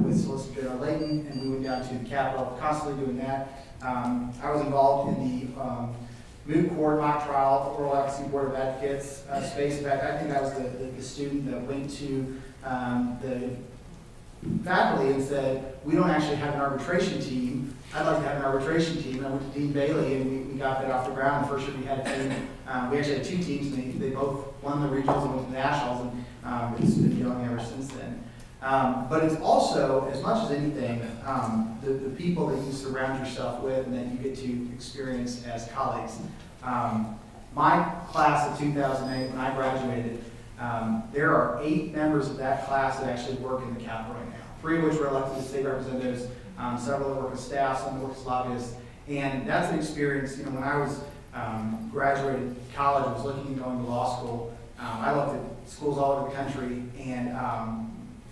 with Solicitor General Leighton, and we went down to the Capitol, constantly doing that. I was involved in the moot court mock trial, oral advocacy board of advocates space. In fact, I think I was the student that went to the faculty and said, we don't actually have an arbitration team. I'd like to have an arbitration team. And I went to Dean Bailey, and we got that off the ground. The first year we had a team. We actually had two teams, and they both won the regionals and went to the nationals, and it's been going ever since then. But it's also, as much as anything, the people that you surround yourself with and that you get to experience as colleagues. My class of 2008, when I graduated, there are 8 members of that class that actually work in the Capitol right now. 3 of which were elected as state representatives, several that work as staff, some work as lobbyists. And that's an experience, when I was graduated college, I was looking at going to law school. I looked at schools all over the country and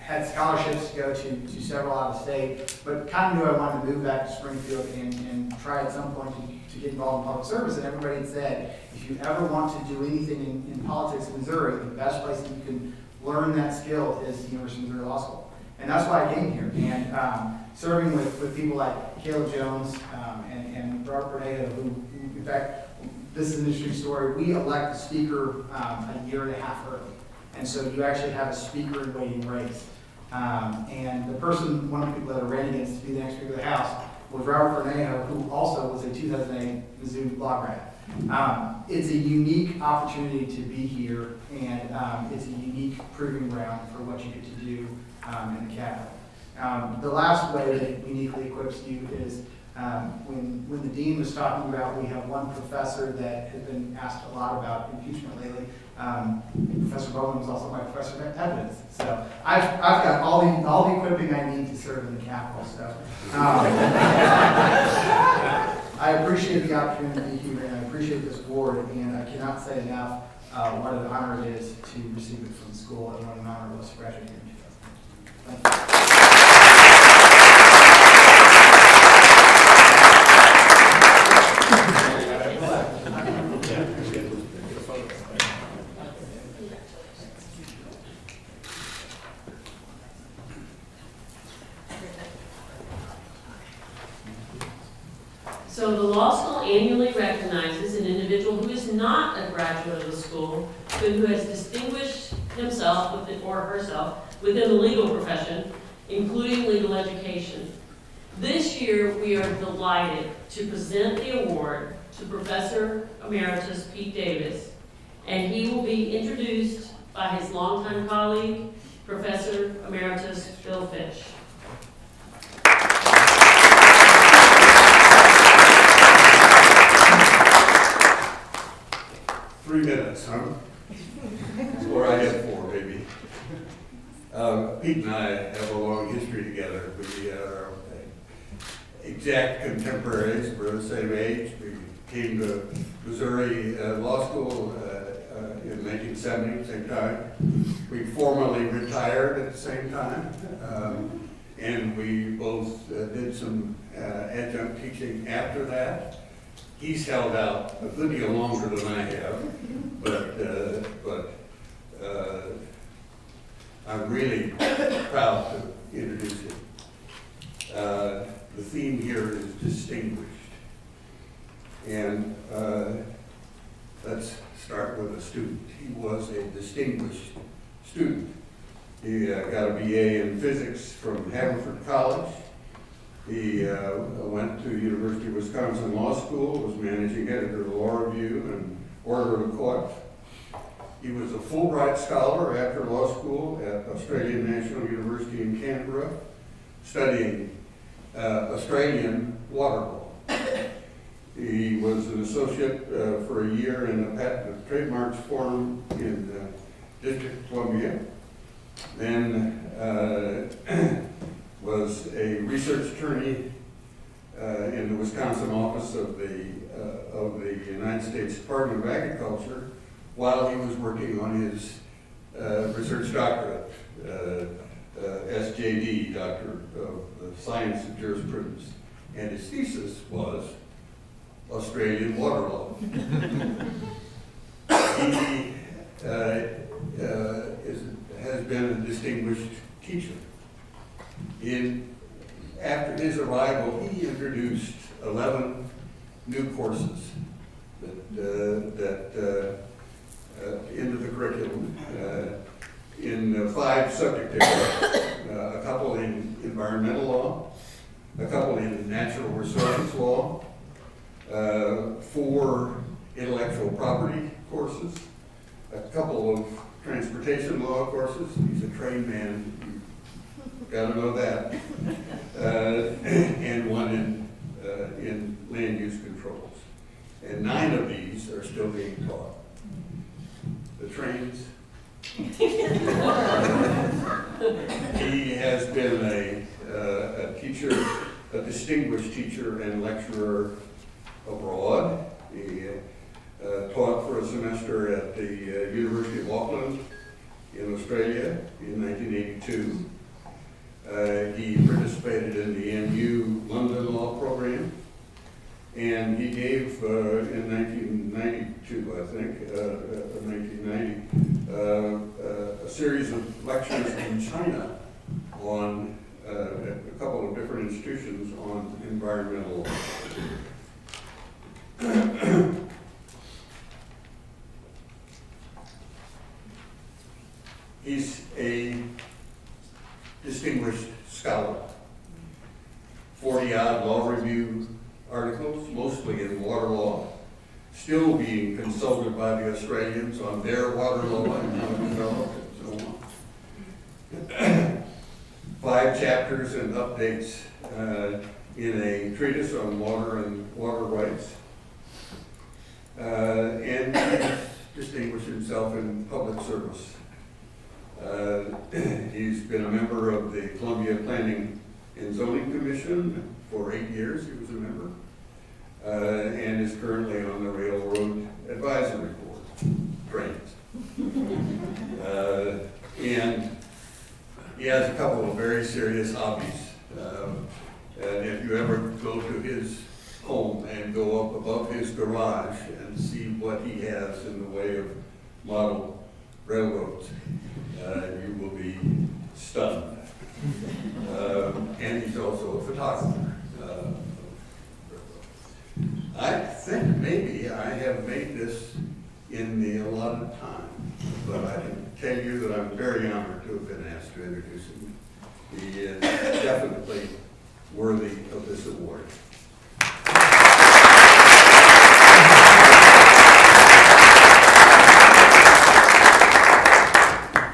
had scholarships to go to several out of state, but kind of knew I wanted to move back to Springfield and try at some point to get involved in public service. And everybody had said, if you ever want to do anything in politics in Missouri, the best place that you can learn that skill is the University of Missouri Law School. And that's why I came here. And serving with people like Caleb Jones and Robert Bernado, who, in fact, this is an interesting story. We elect a speaker a year and a half early. And so you actually have a speaker in waiting race. And the person, one of the people that I ran against to be the next Speaker of the House was Robert Bernado, who also was a 2008 Mizzou law grad. It's a unique opportunity to be here, and it's a unique proving ground for what you get to do in the Capitol. The last way that it uniquely equips you is when the dean was talking about, we have one professor that has been asked a lot about impeachment lately. Professor Rowan was also my professor of evidence. So I've got all the equipping I need to serve in the Capitol. So I appreciate the opportunity to be here, and I appreciate this board, and I cannot say enough what an honor it is to receive it from the school, and what an honor it was to graduate here in 2000. Thank you. So the law school annually recognizes an individual who is not a graduate of the school, but who has distinguished himself or herself within the legal profession, including legal education. This year, we are delighted to present the award to Professor Emeritus Pete Davis, and he will be introduced by his longtime colleague, Professor Emeritus Phil Fish. 3 minutes, huh? Or I have 4, maybe. Pete and I have a long history together. We are exact contemporaries. We're the same age. We came to Missouri Law School in 1970, same time. We formally retired at the same time. And we both did some adjunct teaching after that. He's held out a good deal longer than I have, but I'm really proud to introduce him. The theme here is distinguished. And let's start with a student. He was a distinguished student. He got a BA in physics from Haverford College. He went to University of Wisconsin Law School, was managing editor of Law Review and Order of Coif. He was a Fulbright Scholar after law school at Australian National University in Canberra, studying Australian water law. He was an associate for a year in the Patent and Trademarks Forum in District of Columbia. Then was a research attorney in the Wisconsin office of the United States Department of Agriculture while he was working on his research doctorate, SJD, Doctor of the Science of Jurisprudence. And his thesis was Australian water law. He has been a distinguished teacher. After his arrival, he introduced 11 new courses into the curriculum in 5 subject areas, a couple in environmental law, a couple in natural resources law, 4 intellectual property courses, a couple of transportation law courses. He's a trained man, you've got to know that, and 1 in land use controls. And 9 of these are still being taught. The trains. He has been a teacher, a distinguished teacher and lecturer abroad. He taught for a semester at the University of Auckland in Australia in 1982. He participated in the NU London Law Program, and he gave in 1992, I think, 1990, a series of lectures in China on a couple of different institutions on environmental law. He's a distinguished scholar. 40-odd law review articles, mostly in water law, still being consulted by the Australians on their water law and how to develop it and so on. 5 chapters and updates in a treatise on water and water rights. And he's distinguished himself in public service. He's been a member of the Columbia Planning and Zoning Commission for 8 years. He was a member, and is currently on the Railroad Advisory Board, trains. And he has a couple of very serious hobbies. And if you ever go to his home and go up above his garage and see what he has in the way of model railroads, you will be stunned. And he's also a photographer. I think maybe I have made this in the allotted time, but I can tell you that I'm very honored to have been asked to introduce him. He is definitely worthy of this award.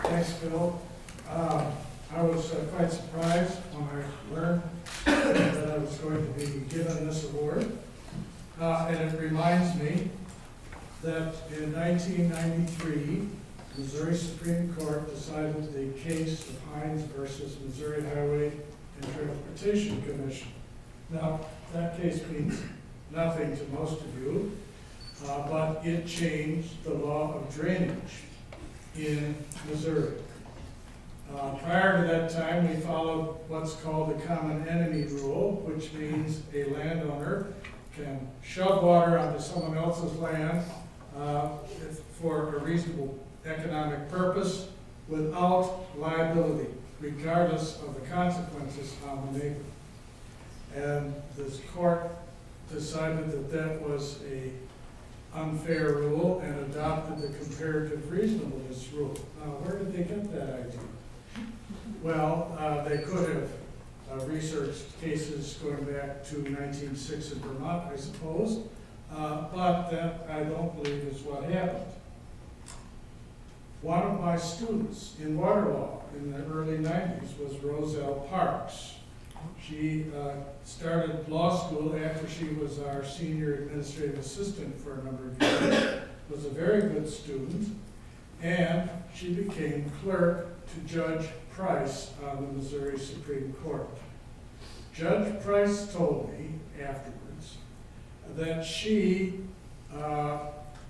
Thanks, Bill. I was quite surprised when I learned that I was going to be given this award. And it reminds me that in 1993, Missouri Supreme Court decided the case of Hines versus Missouri Highway and Transportation Commission. Now, that case means nothing to most of you, but it changed the law of drainage in Missouri. Prior to that time, we followed what's called the common enemy rule, which means a landowner can shove water onto someone else's land for a reasonable economic purpose without liability, regardless of the consequences on the neighbor. And this court decided that that was a unfair rule and adopted the comparative reasonableness rule. Now, where did they get that idea? Well, they could have researched cases going back to 1906 in Vermont, I suppose, but that I don't believe is what happened. One of my students in water law in the early 90s was Roselle Parks. She started law school after she was our senior administrative assistant for a number of years, was a very good student, and she became clerk to Judge Price on the Missouri Supreme Court. Judge Price told me afterwards that she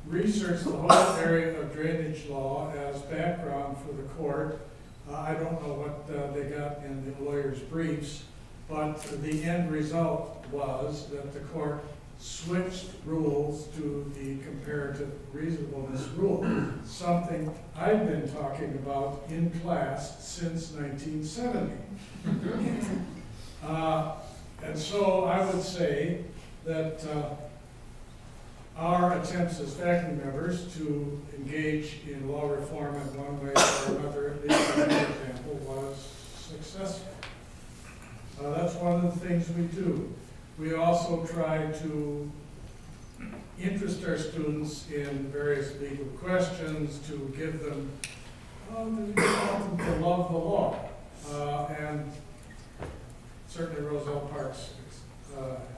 researched the whole area of drainage law as background for the court. I don't know what they got in the lawyer's briefs, but the end result was that the court switched rules to the comparative reasonableness rule, something I've been talking about in class since 1970. And so I would say that our attempts as faculty members to engage in law reform in one way or another, at least in one example, was successful. That's one of the things we do. We also try to interest our students in various legal questions, to give them, to love the law. And certainly Roselle Parks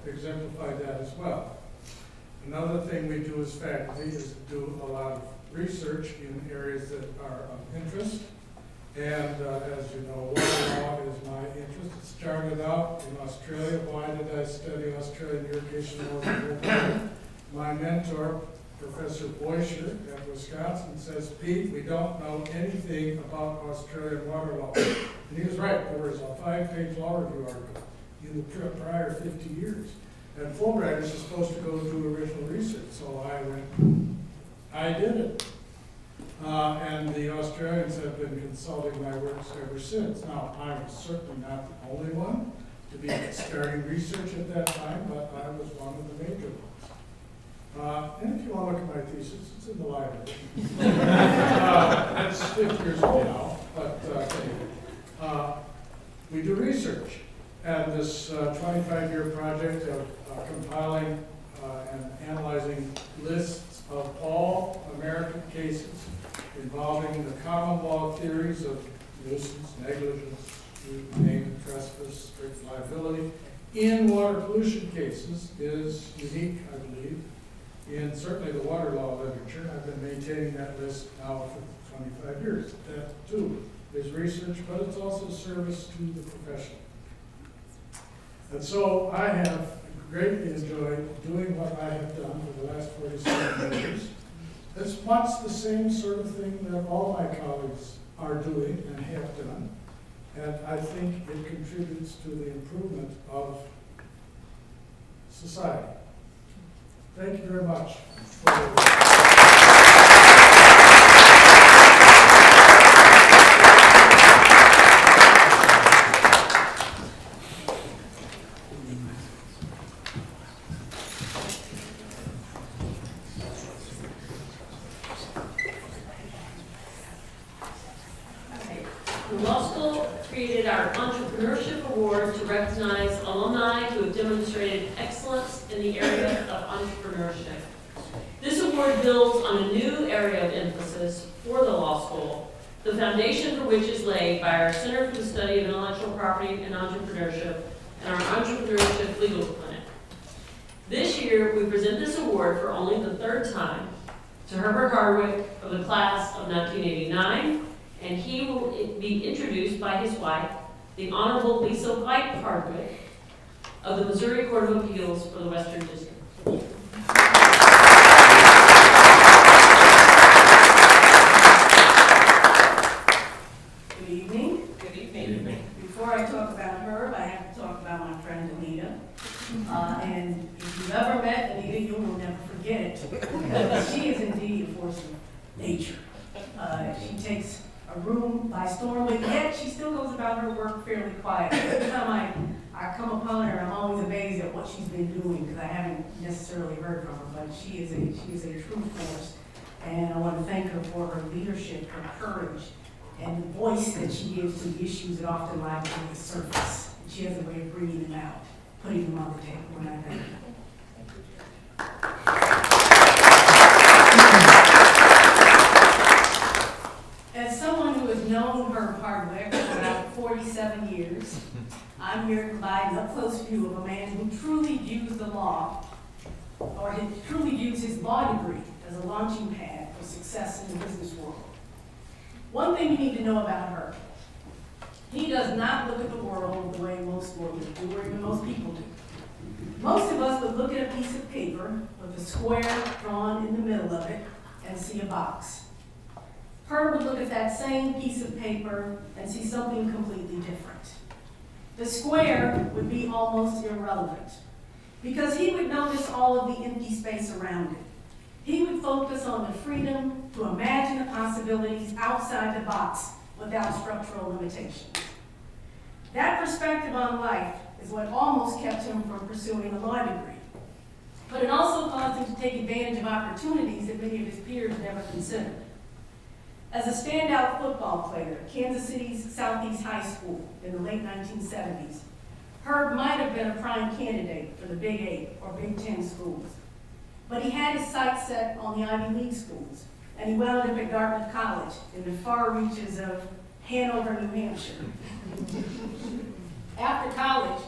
exemplified that as well. Another thing we do as faculty is do a lot of research in areas that are of interest. And as you know, water law is my interest. It started out in Australia. Why did I study Australian irrigation law? My mentor, Professor Boischer at Wisconsin, says, Pete, we don't know anything about Australian water law. And he was right. There was a 5-page law review article in the prior 50 years. And Fulbright is supposed to go do original research. So I went, I did it. And the Australians have been consulting my works ever since. Now, I was certainly not the only one to be starting research at that time, but I was one of the major ones. And if you want to look at my thesis, it's in the library. It's 50 years old now, but anyway. We do research. And this 25-year project of compiling and analyzing lists of all American cases involving the common law theories of nuisance, negligence, name, trespass, strict liability in water pollution cases is unique, I believe, in certainly the water law literature. I've been maintaining that list now for 25 years. That, too, is research, but it's also service to the profession. And so I have greatly enjoyed doing what I have done for the last 47 years. It's much the same sort of thing that all my colleagues are doing and have done. And I think it contributes to the improvement of society. Thank you very much. The law school created our Entrepreneurship Award to recognize alumni who have demonstrated excellence in the area of entrepreneurship. This award builds on a new area of emphasis for the law school, the foundation for which is laid by our Center for the Study of Intellectual Property and Entrepreneurship and our Entrepreneurship Legal Clinic. This year, we present this award for only the third time to Herbert Hardwick of the class of 1989, and he will be introduced by his wife, the Honorable Lisa White Hardwick of the Missouri Court of Appeals for the Western District. Good evening. Good evening. Before I talk about her, I have to talk about my friend Anita. And if you've ever met Anita, you will never forget it. She is indeed a force of nature. She takes a room by storm, but yet she still goes about her work fairly quietly. Every time I come upon her, I'm always amazed at what she's been doing because I haven't necessarily heard from her, but she is a true force. And I want to thank her for her leadership, her courage, and the voice that she gives to the issues that often lie beneath the surface. and she has a way of bringing them out, putting them on the table when I thank you. As someone who has known Herb Hardwick for about 47 years, I'm here to provide an up-close view of a man who truly views the law, or he truly views his law degree as a launching pad for success in the business world. One thing you need to know about Herb: he does not look at the world the way most lawyers do, or even most people do. Most of us would look at a piece of paper with a square drawn in the middle of it and see a box. Herb would look at that same piece of paper and see something completely different. The square would be almost irrelevant, because he would notice all of the empty space around it. He would focus on the freedom to imagine the possibilities outside the box without structural limitations. That perspective on life is what almost kept him from pursuing a law degree. But it also caused him to take advantage of opportunities that many of his peers never considered. As a standout football player at Kansas City's Southeast High School in the late 1970s, Herb might have been a prime candidate for the Big 8 or Big 10 schools. But he had his sights set on the Ivy League schools, and he wound up at Dartmouth College in the far reaches of Hanover, New Hampshire. After college,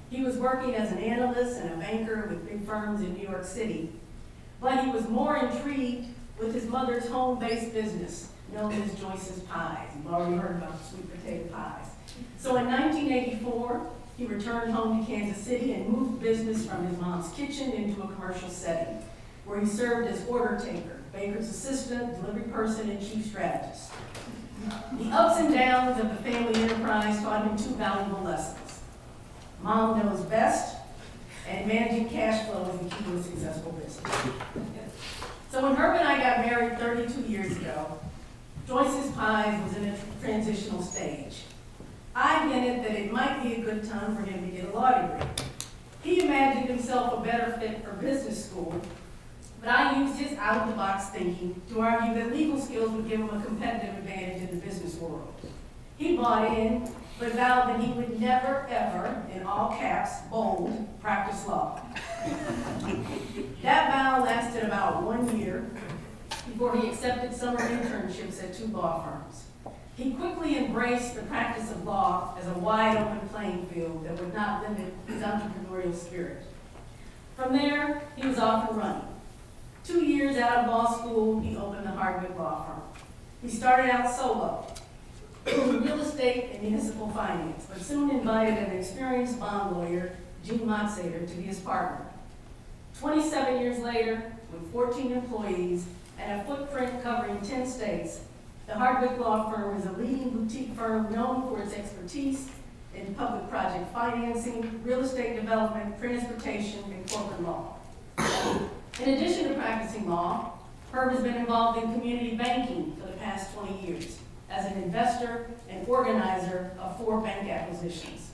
he was working as an analyst and a banker with big firms in New York City, but he was more intrigued with his mother's home-based business, known as Joyce's Pies. You've already heard about the sweet potato pies. So in 1984, he returned home to Kansas City and moved business from his mom's kitchen into a commercial setting, where he served as order taker, baker's assistant, delivery person, and chief strategist. The ups and downs of the family enterprise taught him two valuable lessons. Mom knows best, and managing cash flow is the key to a successful business. So when Herb and I got married 32 years ago, Joyce's Pies was in a transitional stage. I hinted that it might be a good time for him to get a law degree. He imagined himself a better fit for business school, but I used his out-of-the-box thinking to argue that legal skills would give him a competitive advantage in the business world. He bought in, but vowed that he would never, ever, in all caps, bold, practice law. That vow lasted about 1 year before he accepted summer internships at 2 law firms. He quickly embraced the practice of law as a wide open playing field that would not limit his entrepreneurial spirit. From there, he was off and running. 2 years out of law school, he opened the Hardwick law firm. He started out solo, in real estate and municipal finance, but soon invited an experienced bond lawyer, Gene Motsader, to be his partner. 27 years later, with 14 employees and a footprint covering 10 states, the Hardwick Law Firm is a leading boutique firm known for its expertise in public project financing, real estate development, transportation, and corporate law. In addition to practicing law, Herb has been involved in community banking for the past 20 years as an investor and organizer of 4 bank acquisitions.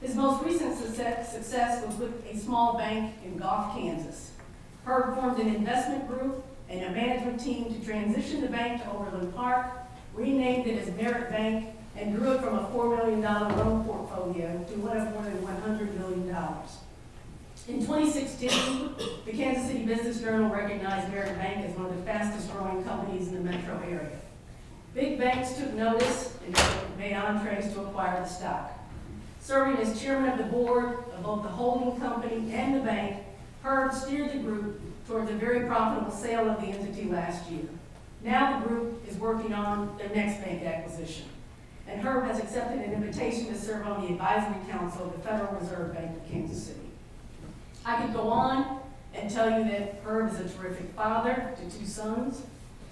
His most recent success was with a small bank in Goff, Kansas. Herb formed an investment group and a management team to transition the bank to Overland Park, renamed it as Merit Bank, and grew it from a $4 million loan portfolio to one of more than $100 million. In 2016, the Kansas City Business Journal recognized Merit Bank as one of the fastest growing companies in the metro area. Big banks took notice and made entrees to acquire the stock. Serving as chairman of the board of both the holding company and the bank, Herb steered the group towards a very profitable sale of the entity last year. Now the group is working on their next bank acquisition. And Herb has accepted an invitation to serve on the advisory council of the Federal Reserve Bank of Kansas City. I could go on and tell you that Herb is a terrific father to 2 sons,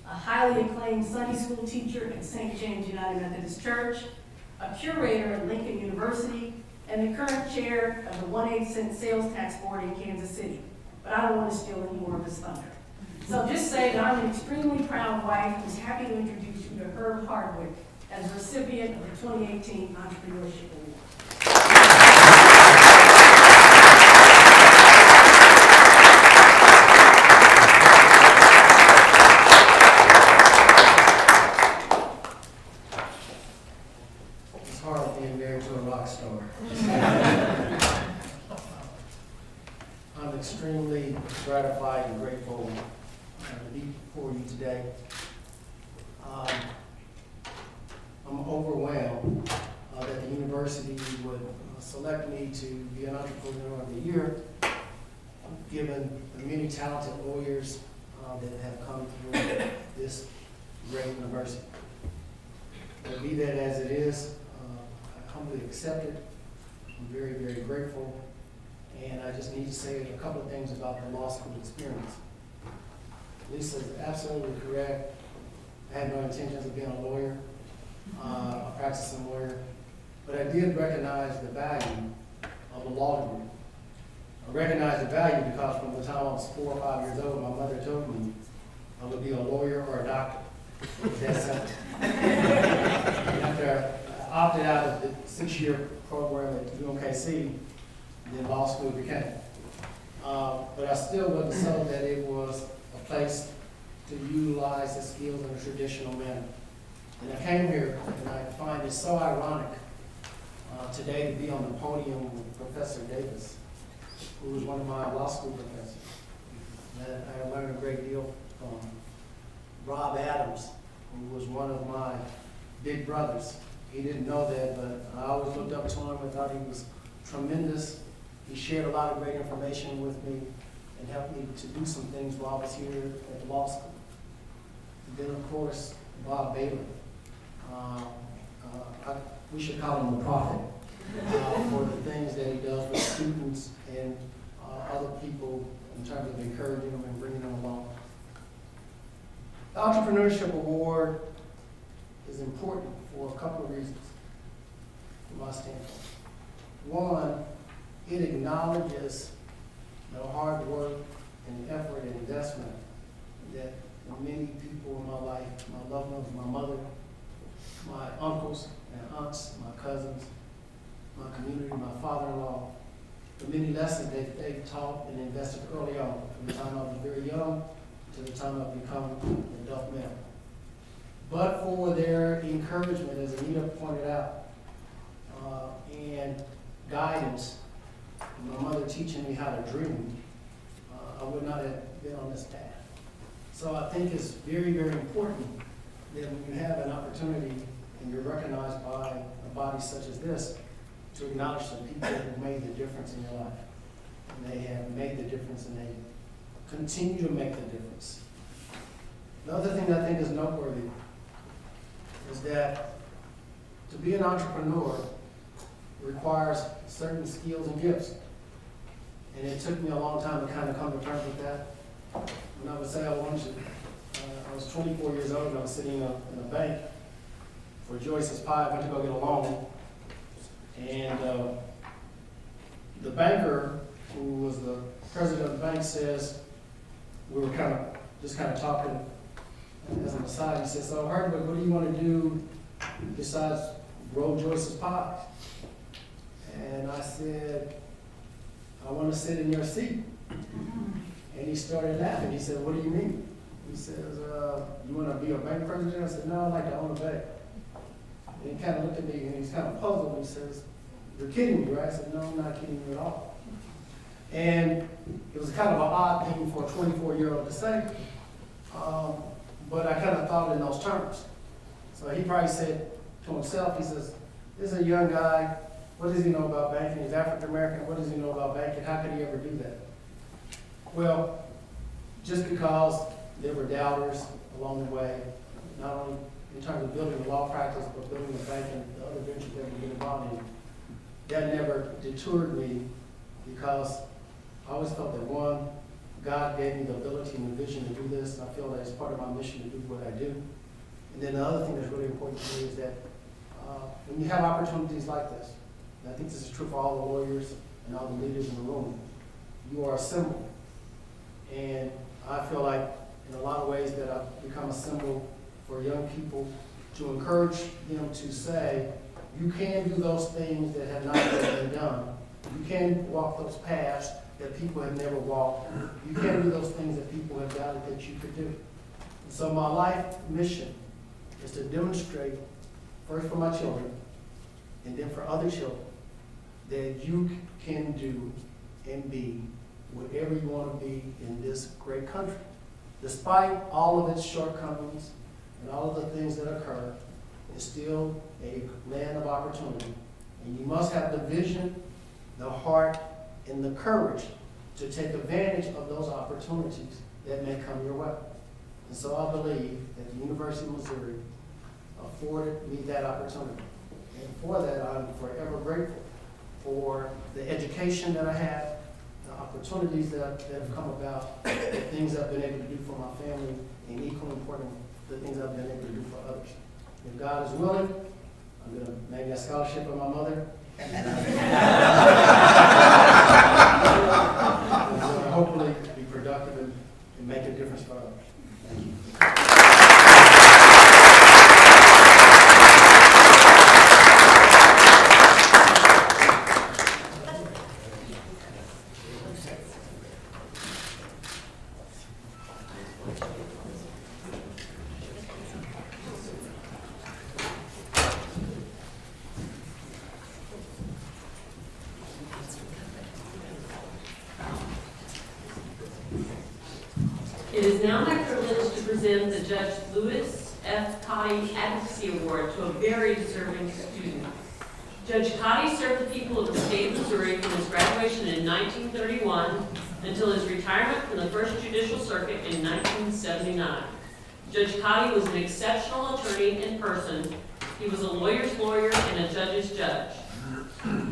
a highly acclaimed Sunday school teacher at St. James United Methodist Church, a curator at Lincoln University, and the current chair of the 1/8 cent sales tax board in Kansas City. But I don't want to steal any more of his thunder. So just say that I'm an extremely proud wife who's happy to introduce you to Herb Hardwick as recipient of the 2018 Entrepreneurship Award. Ms. Haahr, being married to a rock star. I'm extremely gratified and grateful to be before you today. I'm overwhelmed that the university would select me to be an Entrepreneur of the Year, given the many talented lawyers that have come through this great university. But be that as it is, I humbly accept it. I'm very, very grateful. And I just need to say a couple of things about the law school experience. Lisa is absolutely correct. I had no intentions of being a lawyer, a practicing lawyer, but I did recognize the value of a law degree. I recognized the value because from the time I was 4 or 5 years old, my mother told me I would be a lawyer or a doctor. It was that simple. After I opted out of the 6-year program at UMKC, then law school became. But I still wasn't sold that it was a place to utilize the skills in a traditional manner. And I came here and I find it so ironic today to be on the podium with Professor Davis, who was one of my law school professors. And I learned a great deal from Rob Adams, who was one of my big brothers. He didn't know that, but I always looked up to him and thought he was tremendous. He shared a lot of great information with me and helped me to do some things while I was here at the law school. And then, of course, Bob Bailey. We should call him the prophet for the things that he does with students and other people in terms of encouraging them and bringing them along. The Entrepreneurship Award is important for a couple of reasons from my standpoint. One, it acknowledges the hard work and effort and investment that many people in my life, my loved ones, my mother, my uncles and aunts, my cousins, my community, my father-in-law, the many lessons that they've taught and invested early on, from the time I was very young to the time I've become an adult male. But for their encouragement, as Anita pointed out, and guidance, my mother teaching me how to dream, I would not have been on this path. So I think it's very, very important that when you have an opportunity and you're recognized by a body such as this, to acknowledge the people who made the difference in your life. And they have made the difference and they continue to make the difference. The other thing I think is noteworthy is that to be an entrepreneur requires certain skills and gifts. And it took me a long time to kind of come to terms with that. When I would say I was 24 years old and I was sitting in a bank for Joyce's Pie. I went to go get a loan. And the banker, who was the president of the bank, says, we were kind of talking as an aside. He says, so Hardwick, what do you want to do besides grow Joyce's Pie? And I said, I want to sit in your seat. And he started laughing. He said, what do you mean? He says, you want to be a bank president? I said, no, I'd like to own a bank. And he kind of looked at me and he's kind of puzzled. He says, you're kidding me, right? I said, no, I'm not kidding you at all. And it was kind of an odd thing for a 24-year-old to say, but I kind of thought in those terms. So he probably said to himself, he says, this is a young guy. What does he know about banking? He's African American. What does he know about banking? How could he ever do that? Well, just because there were doubters along the way, not only in terms of building a law practice, but building a bank and the other ventures that we get involved in, that never deterred me because I always felt that one, God gave me the ability and the vision to do this, and I feel that it's part of my mission to do what I do. And then the other thing that's really important to me is that when you have opportunities like this, and I think this is true for all the lawyers and all the leaders in the room, you are a symbol. And I feel like in a lot of ways that I've become a symbol for young people to encourage them to say, you can do those things that have not yet been done. You can walk those paths that people have never walked. You can do those things that people have doubted that you could do. And so my life mission is to demonstrate, first for my children, and then for other children, that you can do and be whatever you want to be in this great country. Despite all of its shortcomings and all of the things that occur, it's still a land of opportunity. And you must have the vision, the heart, and the courage to take advantage of those opportunities that may come your way. And so I believe that the University of Missouri afforded me that opportunity. And for that, I'm forever grateful for the education that I had, the opportunities that have come about, the things I've been able to do for my family, and equally important, the things I've been able to do for others. If God is willing, I'm going to make that scholarship for my mother. And I'm going to hopefully be productive and make a difference for others. Thank you. It is now my privilege to present the Judge Louis F. Cottey Advocacy Award to a very deserving student. Judge Cottey served the people of the state of Missouri from his graduation in 1931 until his retirement from the First Judicial Circuit in 1979. Judge Cottey was an exceptional attorney in person. He was a lawyer's lawyer and a judge's judge.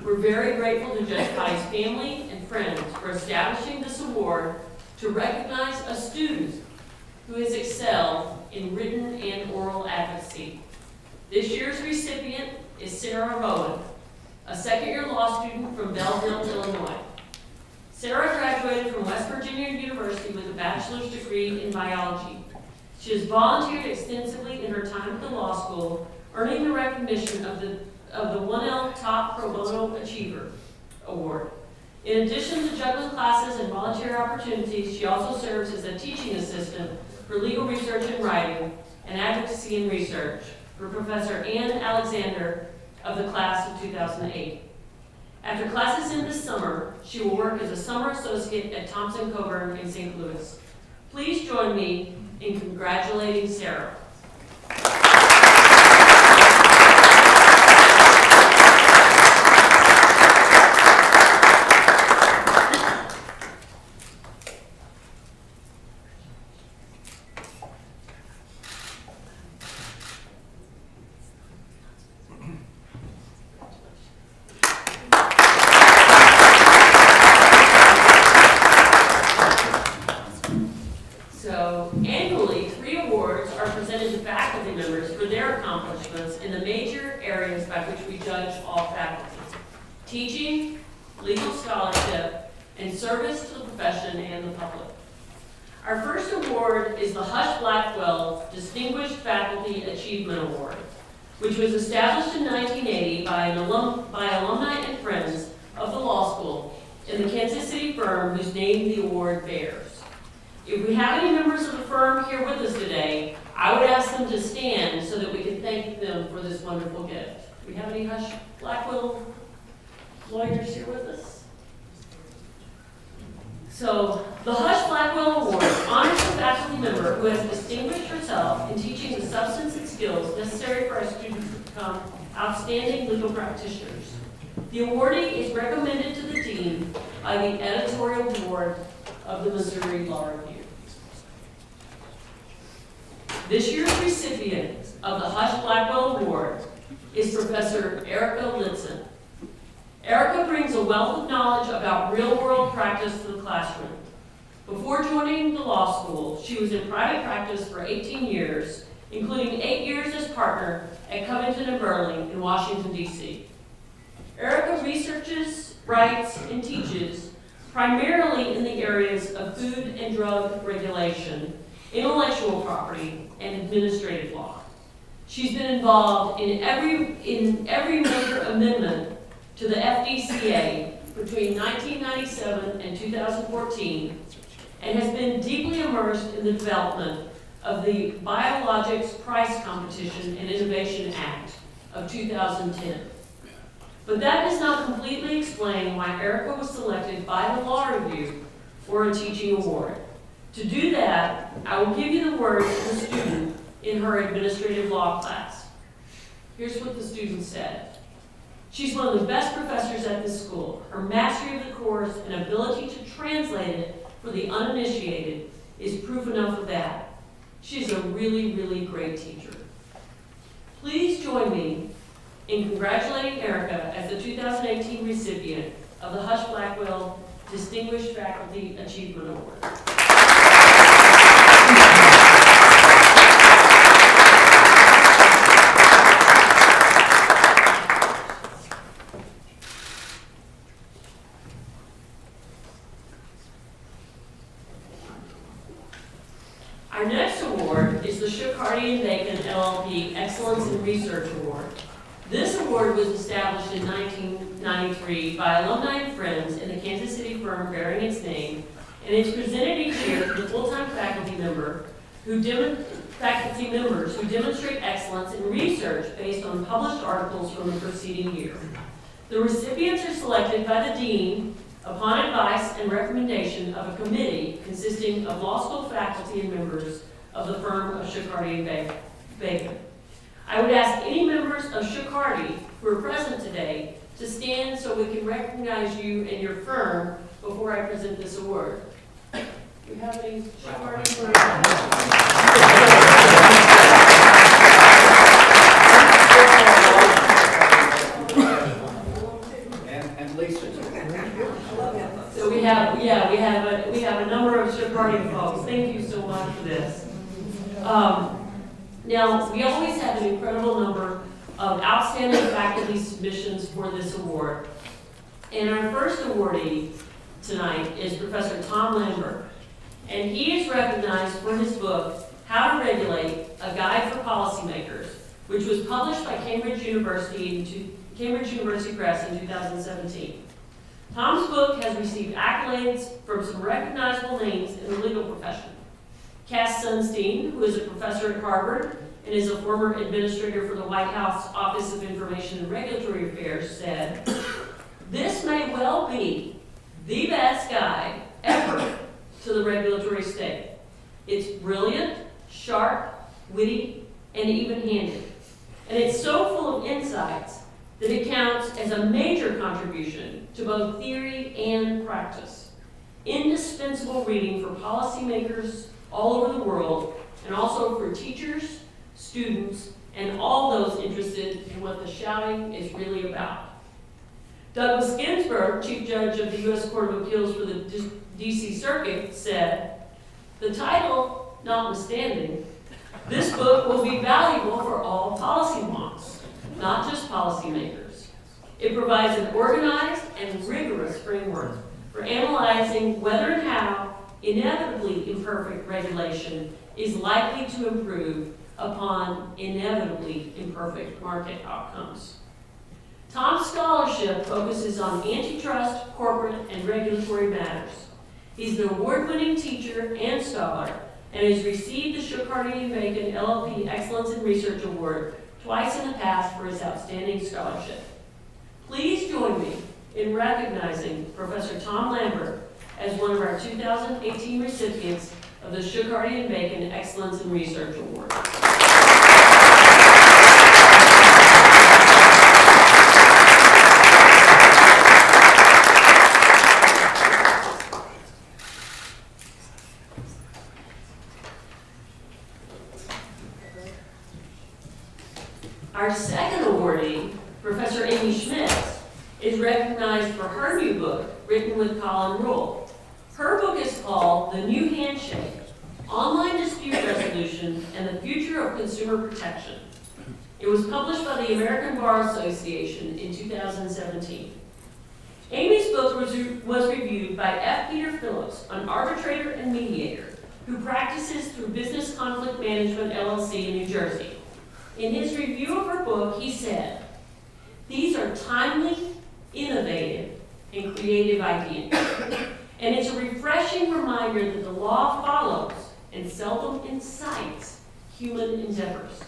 We're very grateful to Judge Cottey's family and friends for establishing this award to recognize a student who has excelled in written and oral advocacy. This year's recipient is Sarah Rowan, a second-year law student from Bell Hill, Illinois. Sarah graduated from West Virginia University with a bachelor's degree in biology. She has volunteered extensively in her time at the law school, earning the recognition of the 1L Top Pro Bono Achiever Award. In addition to juggling classes and volunteer opportunities, she also serves as a teaching assistant for legal research and writing and advocacy and research for Professor Ann Alexander of the class of 2008. After classes end this summer, she will work as a summer associate at Thompson Coburn in St. Louis. Please join me in congratulating Sarah. Annually, 3 awards are presented to faculty members for their accomplishments in the major areas by which we judge all faculty: teaching, legal scholarship, and service to the profession and the public. Our first award is the Husch Blackwell Distinguished Faculty Achievement Award, which was established in 1980 by alumni and friends of the law school in the Kansas City firm whose name the award bears. If we have any members of the firm here with us today, I would ask them to stand so that we can thank them for this wonderful gift. Do we have any Husch Blackwell lawyers here with us? So, the Husch Blackwell Award honors a faculty member who has distinguished herself in teaching the substance and skills necessary for our students to become outstanding legal practitioners. The awardee is recommended to the dean by the editorial board of the Missouri Law Review. This year's recipient of the Husch Blackwell Award is Professor Erika Lietzan. Erika brings a wealth of knowledge about real-world practice to the classroom. Before joining the law school, she was in private practice for 18 years, including 8 years as partner at Covington & Burling in Washington, D.C. Erika researches, writes, and teaches primarily in the areas of food and drug regulation, intellectual property, and administrative law. She's been involved in every major amendment to the FDCA between 1997 and 2014, and has been deeply immersed in the development of the Biologics Price Competition and Innovation Act of 2010. But that does not completely explain why Erika was selected by the Law Review for a teaching award. To do that, I will give you the words of the student in her administrative law class. Here's what the student said. She's one of the best professors at this school. Her mastery of the course and ability to translate it for the uninitiated is proof enough of that. She's a really, really great teacher. Please join me in congratulating Erika as the 2018 recipient of the Husch Blackwell Distinguished Faculty Achievement Award. Our next award is the Cottey and Bacon LLP Excellence in Research Award. This award was established in 1993 by alumni and friends in the Kansas City firm bearing its name, and it's presented each year to the full-time faculty members who demonstrate excellence in research based on published articles from the preceding year. The recipients are selected by the dean upon advice and recommendation of a committee consisting of law school faculty and members of the firm of Cottey and Bacon. I would ask any members of Cottey who are present today to stand so we can recognize you and your firm before I present this award. Do you have any Cottey? And Lietzan. So we have a number of Cottey folks. Thank you so much for this. Now, we always have an incredible number of outstanding faculty submissions for this award. And our first awardee tonight is Professor Thom Lambert. And he is recognized for his book, How to Regulate, A Guide for Policymakers, which was published by Cambridge University Press in 2017. Thom's book has received accolades from some recognizable names in the legal profession. Cass Sunstein, who is a professor at Harvard and is a former administrator for the White House Office of Information and Regulatory Affairs, said, "This may well be the best guide ever to the regulatory state. It's brilliant, sharp, witty, and even-handed. And it's so full of insights that it counts as a major contribution to both theory and practice. Indispensable reading for policymakers all over the world, and also for teachers, students, and all those interested in what the shouting is really about." Douglas Ginsburg, Chief Judge of the U.S. Court of Appeals for the D.C. Circuit, said, "The title notwithstanding, this book will be valuable for all policy wonks, not just policymakers. It provides an organized and rigorous framework for analyzing whether and how inevitably imperfect regulation is likely to improve upon inevitably imperfect market outcomes." Thom's scholarship focuses on antitrust, corporate, and regulatory matters. He's an award-winning teacher and scholar and has received the Cottey and Bacon LLP Excellence in Research Award twice in the past for his outstanding scholarship. Please join me in recognizing Professor Thom Lambert as one of our 2018 recipients of the Cottey and Bacon Excellence in Research Award. Our second awardee, Professor Amy Schmitz, is recognized for her new book, written with Colin Rule. Her book is called The New Handshake, Online Dispute Resolution and the Future of Consumer Protection. It was published by the American Bar Association in 2017. Amy's book was reviewed by F. Peter Phillips, an arbitrator and mediator who practices through Business Conflict Management LLC in New Jersey. In his review of her book, he said, "These are timely, innovative, and creative ideas. And it's a refreshing reminder that the law follows and seldom incites human endeavors."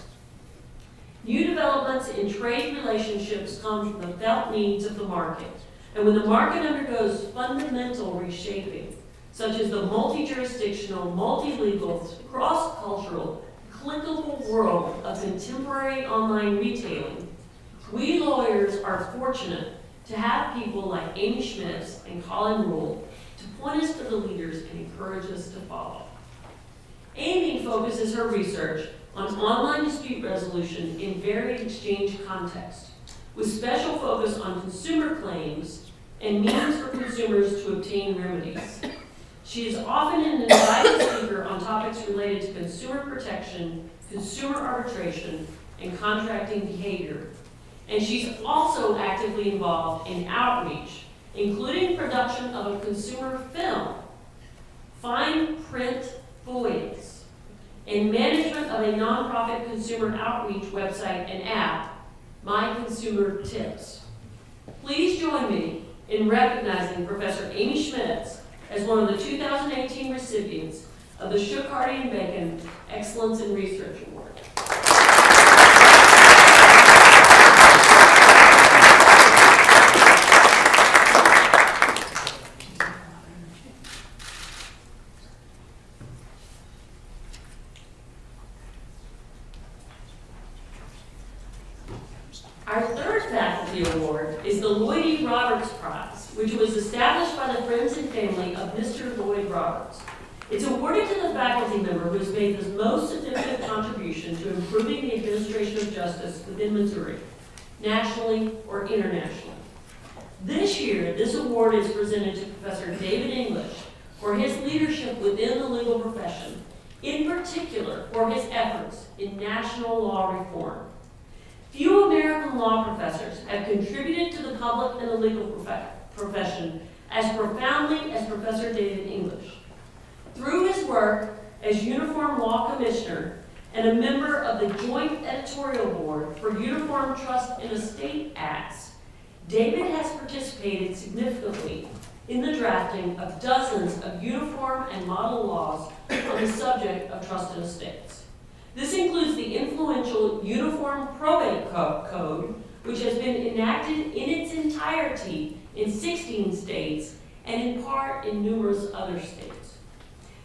New developments in trade relationships come from the felt needs of the market. And when the market undergoes fundamental reshaping, such as the multi-jurisdictional, multi-legal, cross-cultural, clickable world of contemporary online retailing, we lawyers are fortunate to have people like Amy Schmitz and Colin Rule to point us to the leaders and encourage us to follow. Amy focuses her research on online dispute resolution in varied exchange contexts, with special focus on consumer claims and means for consumers to obtain remedies. She is often an invited speaker on topics related to consumer protection, consumer arbitration, and contracting behavior. And she's also actively involved in outreach, including production of a consumer film, fine print voice, and management of a nonprofit consumer outreach website and app, My Consumer Tips. Please join me in recognizing Professor Amy Schmitz as one of the 2018 recipients of the Shook, Hardy, and Bacon Excellence in Research Award. Our third faculty award is the Loyd Roberts Prize, which was established by the friends and family of Mr. Loyd Roberts. It's awarded to the faculty member who has made the most significant contribution to improving the administration of justice within Missouri, nationally or internationally. This year, this award is presented to Professor David English for his leadership within the legal profession, in particular for his efforts in national law reform. Few American law professors have contributed to the public and the legal profession as profoundly as Professor David English. Through his work as Uniform Law Commissioner and a member of the Joint Editorial Board for Uniform Trust and Estate Acts, David has participated significantly in the drafting of dozens of uniform and model laws on the subject of trust and estates. This includes the influential Uniform Probate Code, which has been enacted in its entirety in 16 states and in part in numerous other states.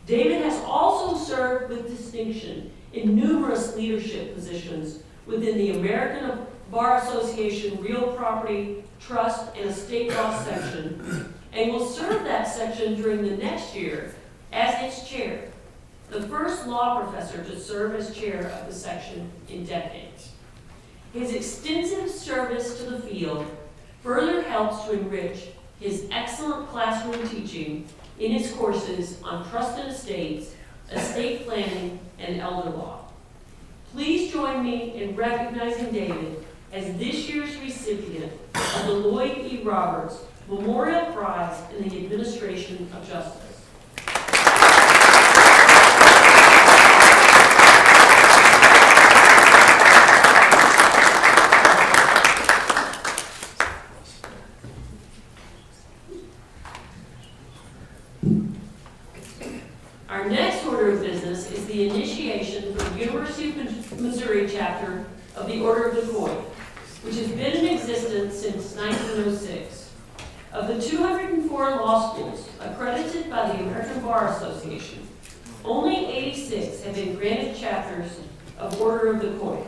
David has also served with distinction in numerous leadership positions within the American Bar Association Real Property, Trust, and Estate Law section, and will serve that section during the next year as its chair, the first law professor to serve as chair of the section in decades. His extensive service to the field further helps to enrich his excellent classroom teaching in his courses on trust and estates, estate planning, and elder law. Please join me in recognizing David as this year's recipient of the Loyd E. Roberts Memorial Prize in the Administration of Justice. Our next order of business is the initiation for the University of Missouri chapter of the Order of the Coif, which has been in existence since 1906. Of the 204 law schools accredited by the American Bar Association, only 86 have been granted chapters of Order of the Coif.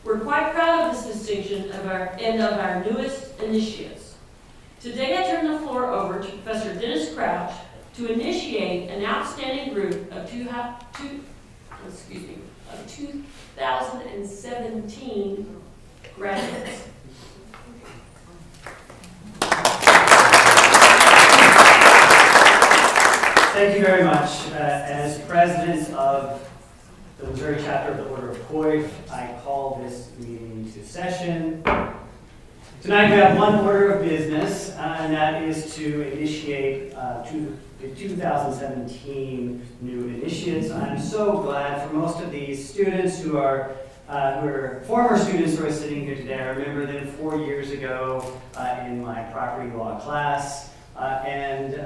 We're quite proud of this distinction of our newest initiates. Today I turn the floor over to Professor Dennis Crouch to initiate an outstanding group of 2017 graduates. Thank you very much. As president of the Missouri chapter of the Order of Coif, I call this meeting to session. Tonight we have one order of business, and that is to initiate the 2017 new initiates. I'm so glad for most of these students who are former students who are sitting here today. I remember them 4 years ago in my property law class, and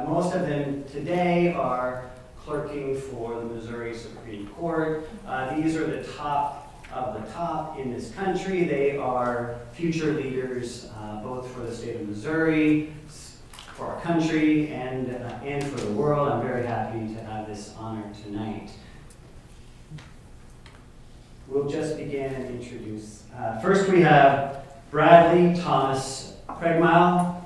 most of them today are clerking for the Missouri Supreme Court. These are the top of the top in this country. They are future leaders, both for the state of Missouri, for our country, and for the world. I'm very happy to have this honor tonight. We'll just begin and introduce. First we have Bradley Thomas Craigmile.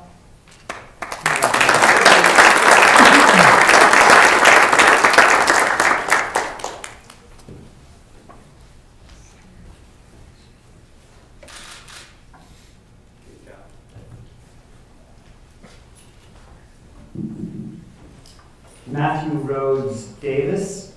Matthew Rhodes Davis.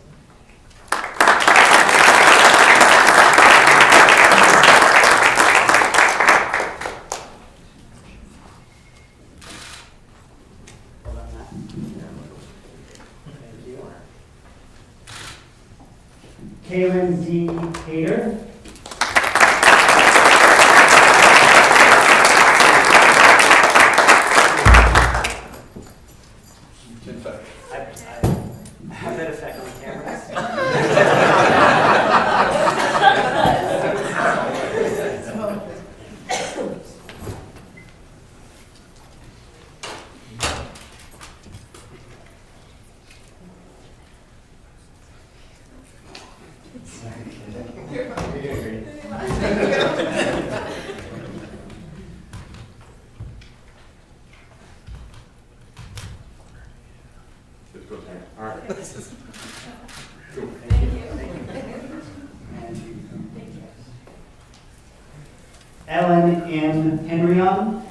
Kaylin D. Hader. Have that effect on the cameras? Ellen M. Henryon.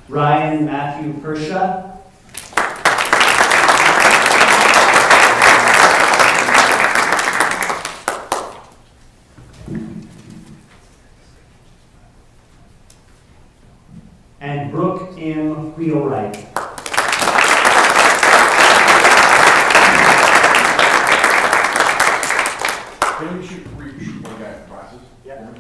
Ryan Matthew Persha. And Brooke M. Wheelwright. Can we shoot one guy in classes? Yeah.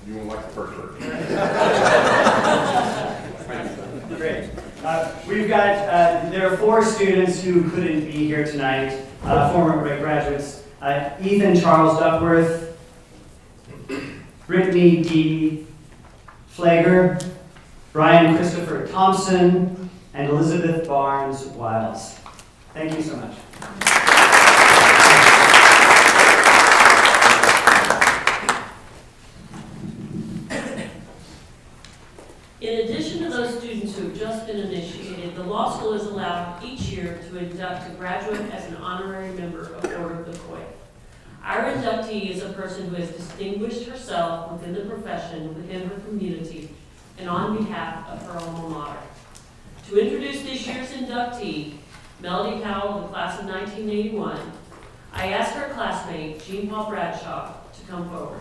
You won't like the first word. Great. We've got, there are 4 students who couldn't be here tonight, former graduates. Ethan Charles Duckworth, Brittany D. Flager, Brian Christopher Thompson, and Elizabeth Barnes Wiles. Thank you so much. In addition to those students who have just been initiated, the law school is allowed each year to induct a graduate as an honorary member of Order of the Coif. Our inductee is a person who has distinguished herself within the profession, within her community, and on behalf of her alma mater. To introduce this year's inductee, Melodie Powell of the class of 1981, I asked her classmate, Jean Paul Bradshaw, to come forward.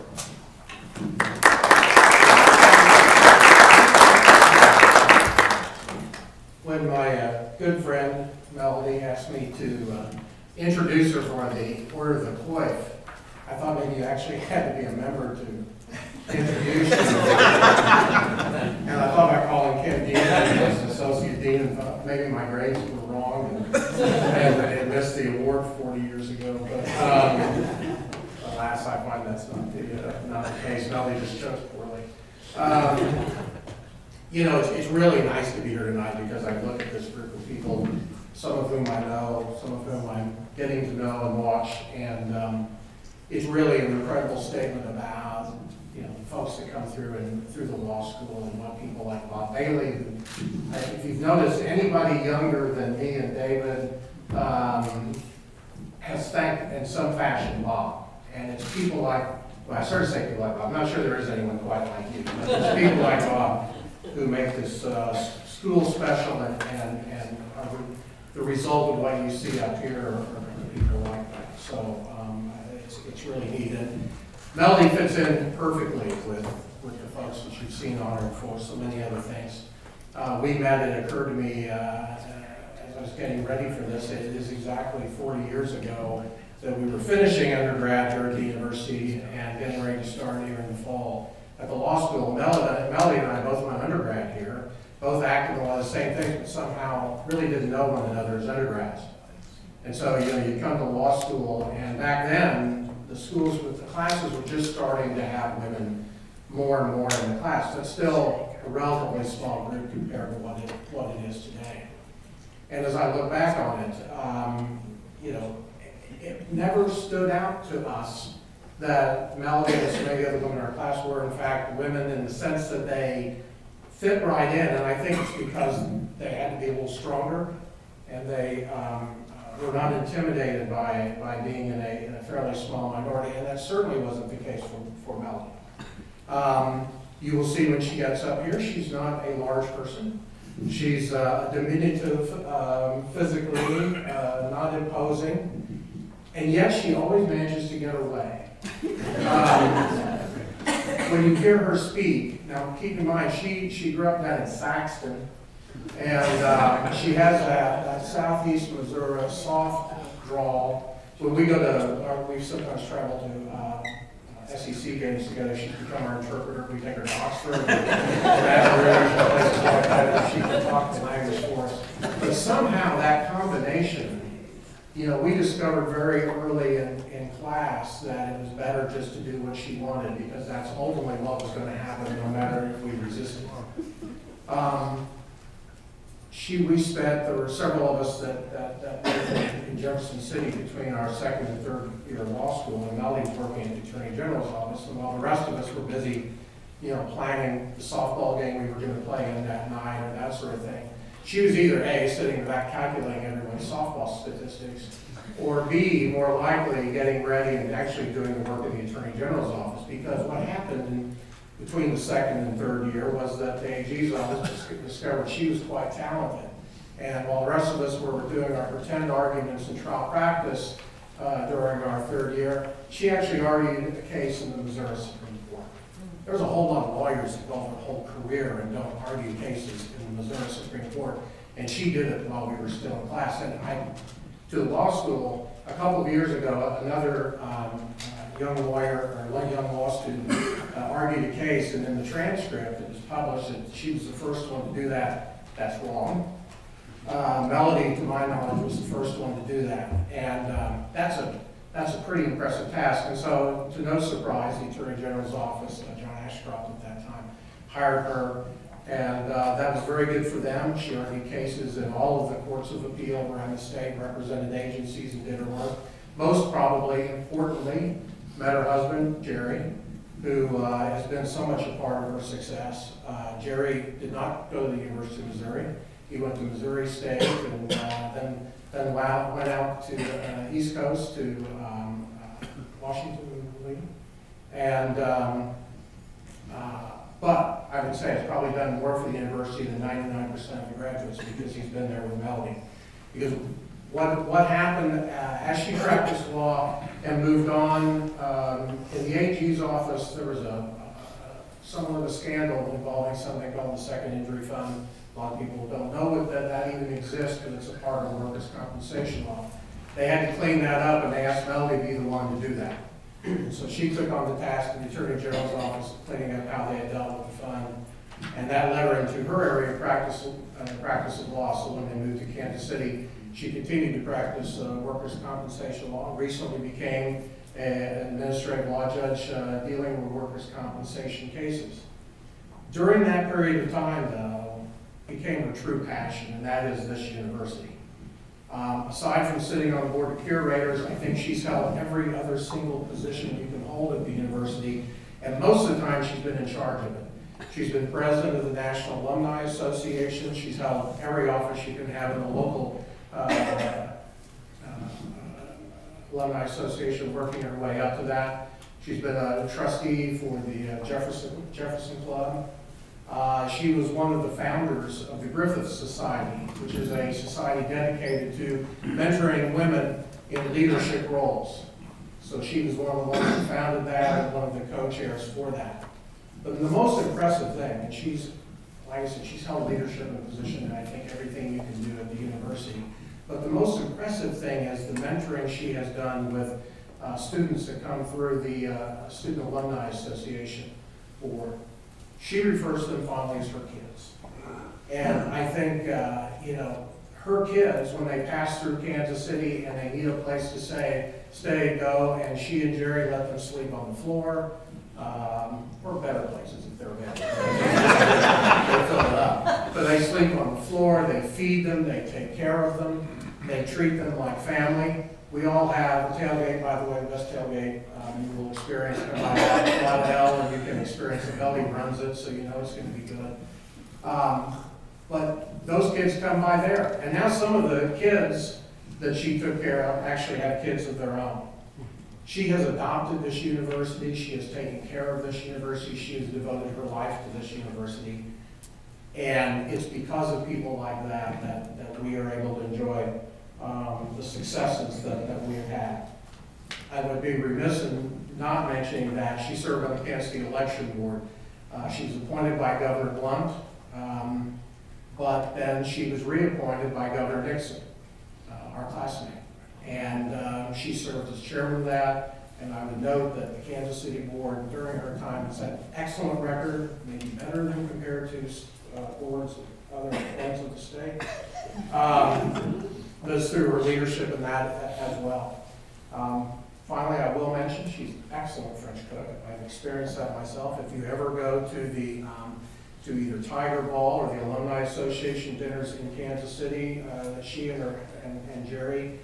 When my good friend Melodie asked me to introduce her for the Order of the Coif, I thought maybe you actually had to be a member to introduce you. And I thought by calling Ken Dean as associate dean, and thought maybe my grades were wrong and I had missed the award 40 years ago. But alas, I find that's not the case. Melodie just chose poorly. You know, it's really nice to be here tonight because I look at this group of people, some of whom I know, some of whom I'm getting to know and watch, and it's really an incredible statement about, you know, the folks that come through the law school and what people like Bob Bailey. If you've noticed, anybody younger than me and David has thanked in some fashion Bob, and it's people like, well, I sort of say people like Bob. I'm not sure there is anyone quite like you, but it's people like Bob who make this school special and are the result of what you see up here are people like that. So it's really neat. And Melodie fits in perfectly with the folks that you've seen on her for so many other things. We met, it occurred to me, as I was getting ready for this, it is exactly 40 years ago that we were finishing undergrad here at the university and getting ready to start here in the fall. At the law school, Melodie and I both went undergrad here, both acted in a lot of the same things, but somehow really didn't know one another as undergrads. And so, you come to law school, and back then, the schools with the classes were just starting to have women more and more in the class. That's still a relatively small group compared to what it is today. And as I look back on it, it never stood out to us that Melodie and so many other women in our class were in fact women in the sense that they fit right in, and I think it's because they had to be a little stronger, and they were not intimidated by being in a fairly small minority, and that certainly wasn't the case for Melodie. You will see when she gets up here, she's not a large person. She's diminutive physically, not imposing, and yet she always manages to get her way. When you hear her speak, now keep in mind, she grew up down in Saxton, and she has that southeast Missouri soft drawl. When we go to, we sometimes travel to SEC games together. She's become our interpreter. We take her to Oxford, and places like that, she can talk the language for us. But somehow that combination, we discovered very early in class that it was better just to do what she wanted, because that's ultimately what was going to happen, no matter if we resisted. There were several of us that lived in Jefferson City between our second and third year of law school, and Melodie was working at the Attorney General's office, and while the rest of us were busy, planning the softball game we were going to play in that night or that sort of thing, she was either A, sitting in the back calculating everyone's softball statistics, or B, more likely getting ready and actually doing the work in the Attorney General's office, because what happened between the second and third year was that the AG's office discovered she was quite talented. And while the rest of us were doing our pretend arguments and trial practice during our third year, she actually argued a case in the Missouri Supreme Court. There's a whole lot of lawyers that go their whole career and don't argue cases in the Missouri Supreme Court, and she did it while we were still in class. And to the law school, a couple of years ago, another young lawyer or young law student argued a case, and in the transcript that was published that she was the first one to do that. That's wrong. Melodie, to my knowledge, was the first one to do that, and that's a pretty impressive task. And so, to no surprise, the Attorney General's office, John Ashcroft at that time, hired her, and that was very good for them. She argued cases in all of the courts of appeal around the state, represented agencies, and did her work. Most probably, importantly, met her husband, Jerry, who has been so much a part of her success. Jerry did not go to the University of Missouri. He went to Missouri State, and then went out to the East Coast to Washington, I believe. And but I would say it's probably done more for the university than 99% of the graduates, because he's been there with Melodie. Because what happened as she practiced law and moved on, in the AG's office, there was somewhat of a scandal involving something called the Second Injury Fund. A lot of people don't know that even exists, because it's a part of workers' compensation law. They had to clean that up, and they asked Melodie to be the one to do that. So she took on the task of the Attorney General's office, cleaning up how they had dealt with the fund, and that led her into her area of practice of law. So when they moved to Kansas City, she continued to practice workers' compensation law, recently became an administrative law judge dealing with workers' compensation cases. During that period of time, though, became a true passion, and that is this university. Aside from sitting on the board of curators, I think she's held every other single position you can hold at the university, and most of the time she's been in charge of it. She's been president of the National Alumni Association. She's held every office you can have in the local Alumni Association, working her way up to that. She's been a trustee for the Jefferson Club. She was one of the founders of the Griffith Society, which is a society dedicated to mentoring women in leadership roles. So she was one of the ones who founded that and one of the co-chairs for that. But the most impressive thing, and she's like I said, she's held leadership in a position, and I think everything you can do at the university. But the most impressive thing is the mentoring she has done with students that come through the Student Alumni Association board. She refers to them fondly as her kids. And I think, you know, her kids, when they pass through Kansas City and they need a place to stay, go, and she and Jerry let them sleep on the floor, or better places if they're available. They fill it up. But they sleep on the floor, they feed them, they take care of them, they treat them like family. We all have a tailgate, by the way, the best tailgate you will experience. Come by Lauderdale, and you can experience it. Melodie runs it, so you know it's going to be good. But those kids come by there. And now some of the kids that she took care of actually have kids of their own. She has adopted this university. She has taken care of this university. She has devoted her life to this university. And it's because of people like that we are able to enjoy the successes that we have had. I would be remiss in not mentioning that she served on the Kansas City Election Board. She was appointed by Governor Blunt, but then she was reappointed by Governor Nixon, our classmate. And she served as chairman of that. And I would note that the Kansas City Board during her time has had an excellent record, maybe better than compared to boards of other points of the state. That's through her leadership in that as well. Finally, I will mention she's an excellent French cook. I've experienced that myself. If you ever go to the to either Tiger Ball or the Alumni Association dinners in Kansas City, she and Jerry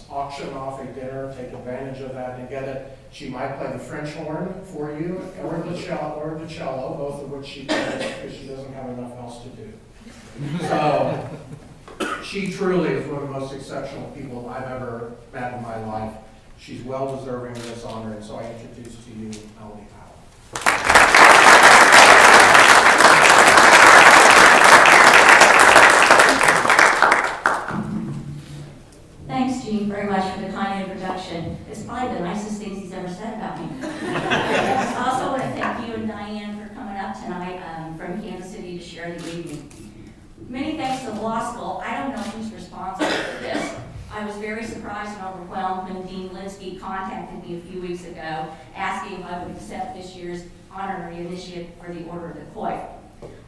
auction off a dinner, take advantage of that and get it. She might play the French horn for you, or the cello, both of which she does because she doesn't have enough else to do. So she truly is one of the most exceptional people I've ever met in my life. She's well deserving of this honor, and so I introduce to you Melodie Powell. Thanks, Gene, very much for the kind introduction. It's probably the nicest things he's ever said about me. I also want to thank you and Diane for coming up tonight from Kansas City to share the evening. Many thanks to the law school. I don't know who's responsible for this. I was very surprised and overwhelmed when Dean Linsky contacted me a few weeks ago asking if I would accept this year's Honorary Initiate for the Order of the Coif.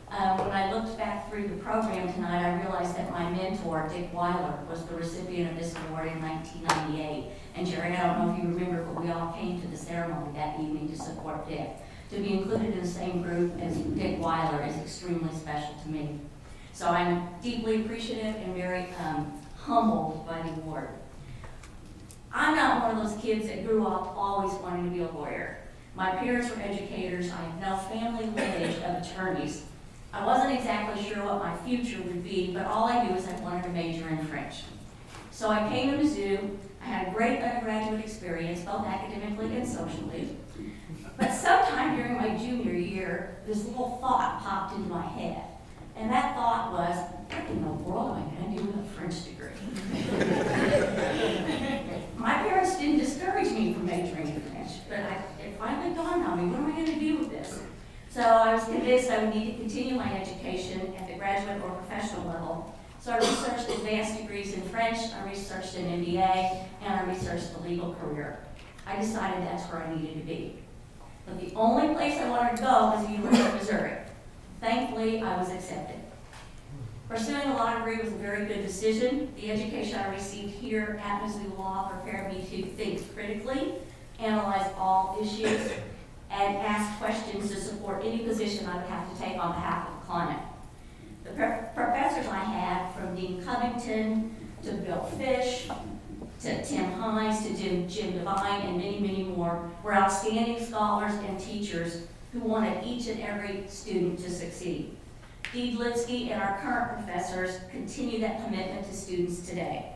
When I looked back through the program tonight, I realized that my mentor, Dick Weiler, was the recipient of this award in 1998. And Jerry, I don't know if you remember, but we all came to the ceremony that evening to support Dick. To be included in the same group as Dick Weiler is extremely special to me. So I'm deeply appreciative and very humbled by the award. I'm not one of those kids that grew up always wanting to be a lawyer. My parents were educators. I have no family lineage of attorneys. I wasn't exactly sure what my future would be, but all I knew is I wanted to major in French. So I came to Mizzou. I had a great undergraduate experience, both academically and socially. But sometime during my junior year, this little thought popped into my head. And that thought was, what in the world am I going to do with a French degree? My parents didn't discourage me from majoring in French, but it finally dawned on me, what am I going to do with this? So I was convinced I would need to continue my education at the graduate or professional level. So I researched advanced degrees in French, I researched an MBA, and I researched the legal career. I decided that's where I needed to be. But the only place I wanted to go was the University of Missouri. Thankfully, I was accepted. Pursuing a law degree was a very good decision. The education I received here at Mizzou Law prepared me to think critically, analyze all issues, and ask questions to support any position I would have to take on behalf of the client. The professors I had, from Dean Covington to Bill Fish, to Tim Hines, to Jim Devine, and many, many more, were outstanding scholars and teachers who wanted each and every student to succeed. Dean Linsky and our current professors continue that commitment to students today.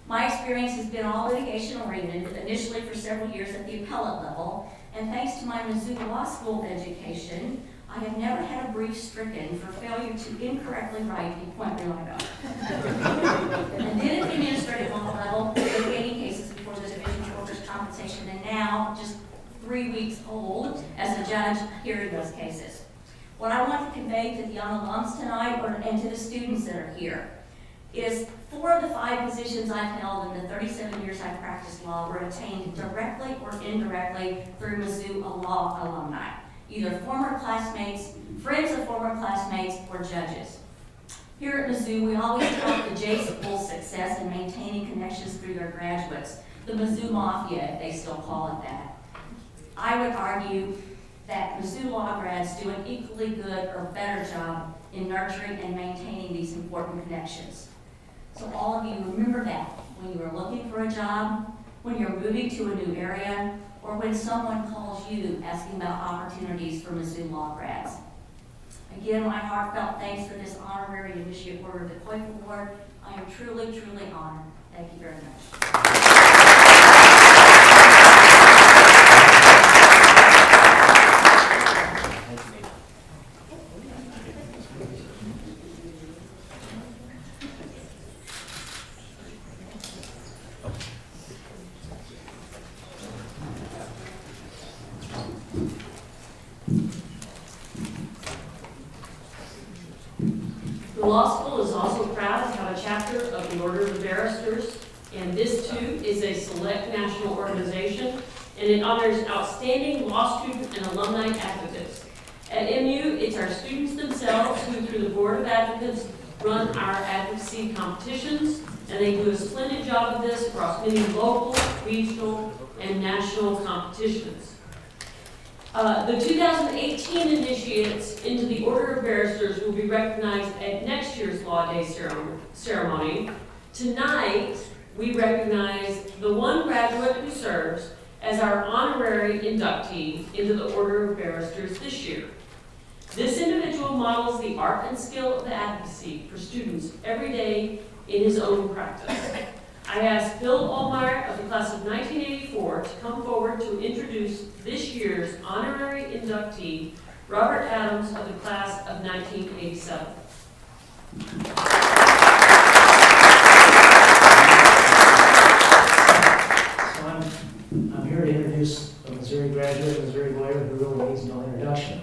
My experience has been all litigation-oriented, initially for several years at the appellate level, and thanks to my Mizzou Law School education, I have never had a brief stricken for failure to incorrectly write a point relied on. And then at the administrative law level, litigating cases before the Division of Workers' Compensation, and now just 3 weeks old as a judge hearing those cases. What I want to convey to the young alums tonight, and to the students that are here, is 4 of the 5 positions I've held in the 37 years I've practiced law were attained directly or indirectly through Mizzou Law alumni, either former classmates, friends of former classmates, or judges. Here at Mizzou, we always tout the J-School's success in maintaining connections through their graduates, the Mizzou Mafia, if they still call it that. I would argue that Mizzou Law grads do an equally good or better job in nurturing and maintaining these important connections. So all of you, remember that when you are looking for a job, when you're moving to a new area, or when someone calls you asking about opportunities for Mizzou Law grads. Again, my heartfelt thanks for this Honorary Initiate Order of the Coif Award. I am truly, truly honored. Thank you very much. The Law School is also proud to have a chapter of the Order of the Barristers, and this too is a select national organization, and it honors outstanding law student and alumni advocates. At MU, it's our students themselves who, through the Board of Advocates, run our advocacy competitions, and they do a splendid job of this across many local, regional, and national competitions. The 2018 initiates into the Order of Barristers will be recognized at next year's Law Day ceremony. Tonight, we recognize the one graduate who serves as our honorary inductee into the Order of Barristers this year. This individual models the art and skill of the advocacy for students every day in his own practice. I asked Bill Allmeyer of the class of 1984 to come forward to introduce this year's honorary inductee, Robert Adams of the class of 1987. So I'm here to introduce a Missouri graduate, a Missouri lawyer who really needs no introduction.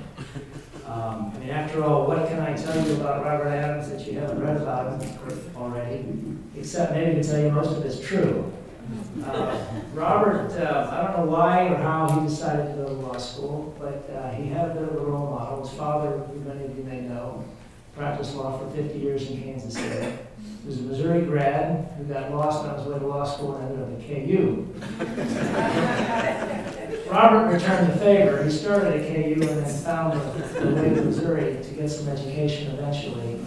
I mean, after all, what can I tell you about Robert Adams that you haven't read about him already? Except maybe to tell you most of it's true. Robert, I don't know why or how he decided to go to law school, but he had a bit of a role model. His father, who many of you may know, practiced law for 50 years in Kansas City. He was a Missouri grad who got lost on his way to law school and ended up at KU. Robert returned the favor. He started at KU and then found the way to Missouri to get some education eventually.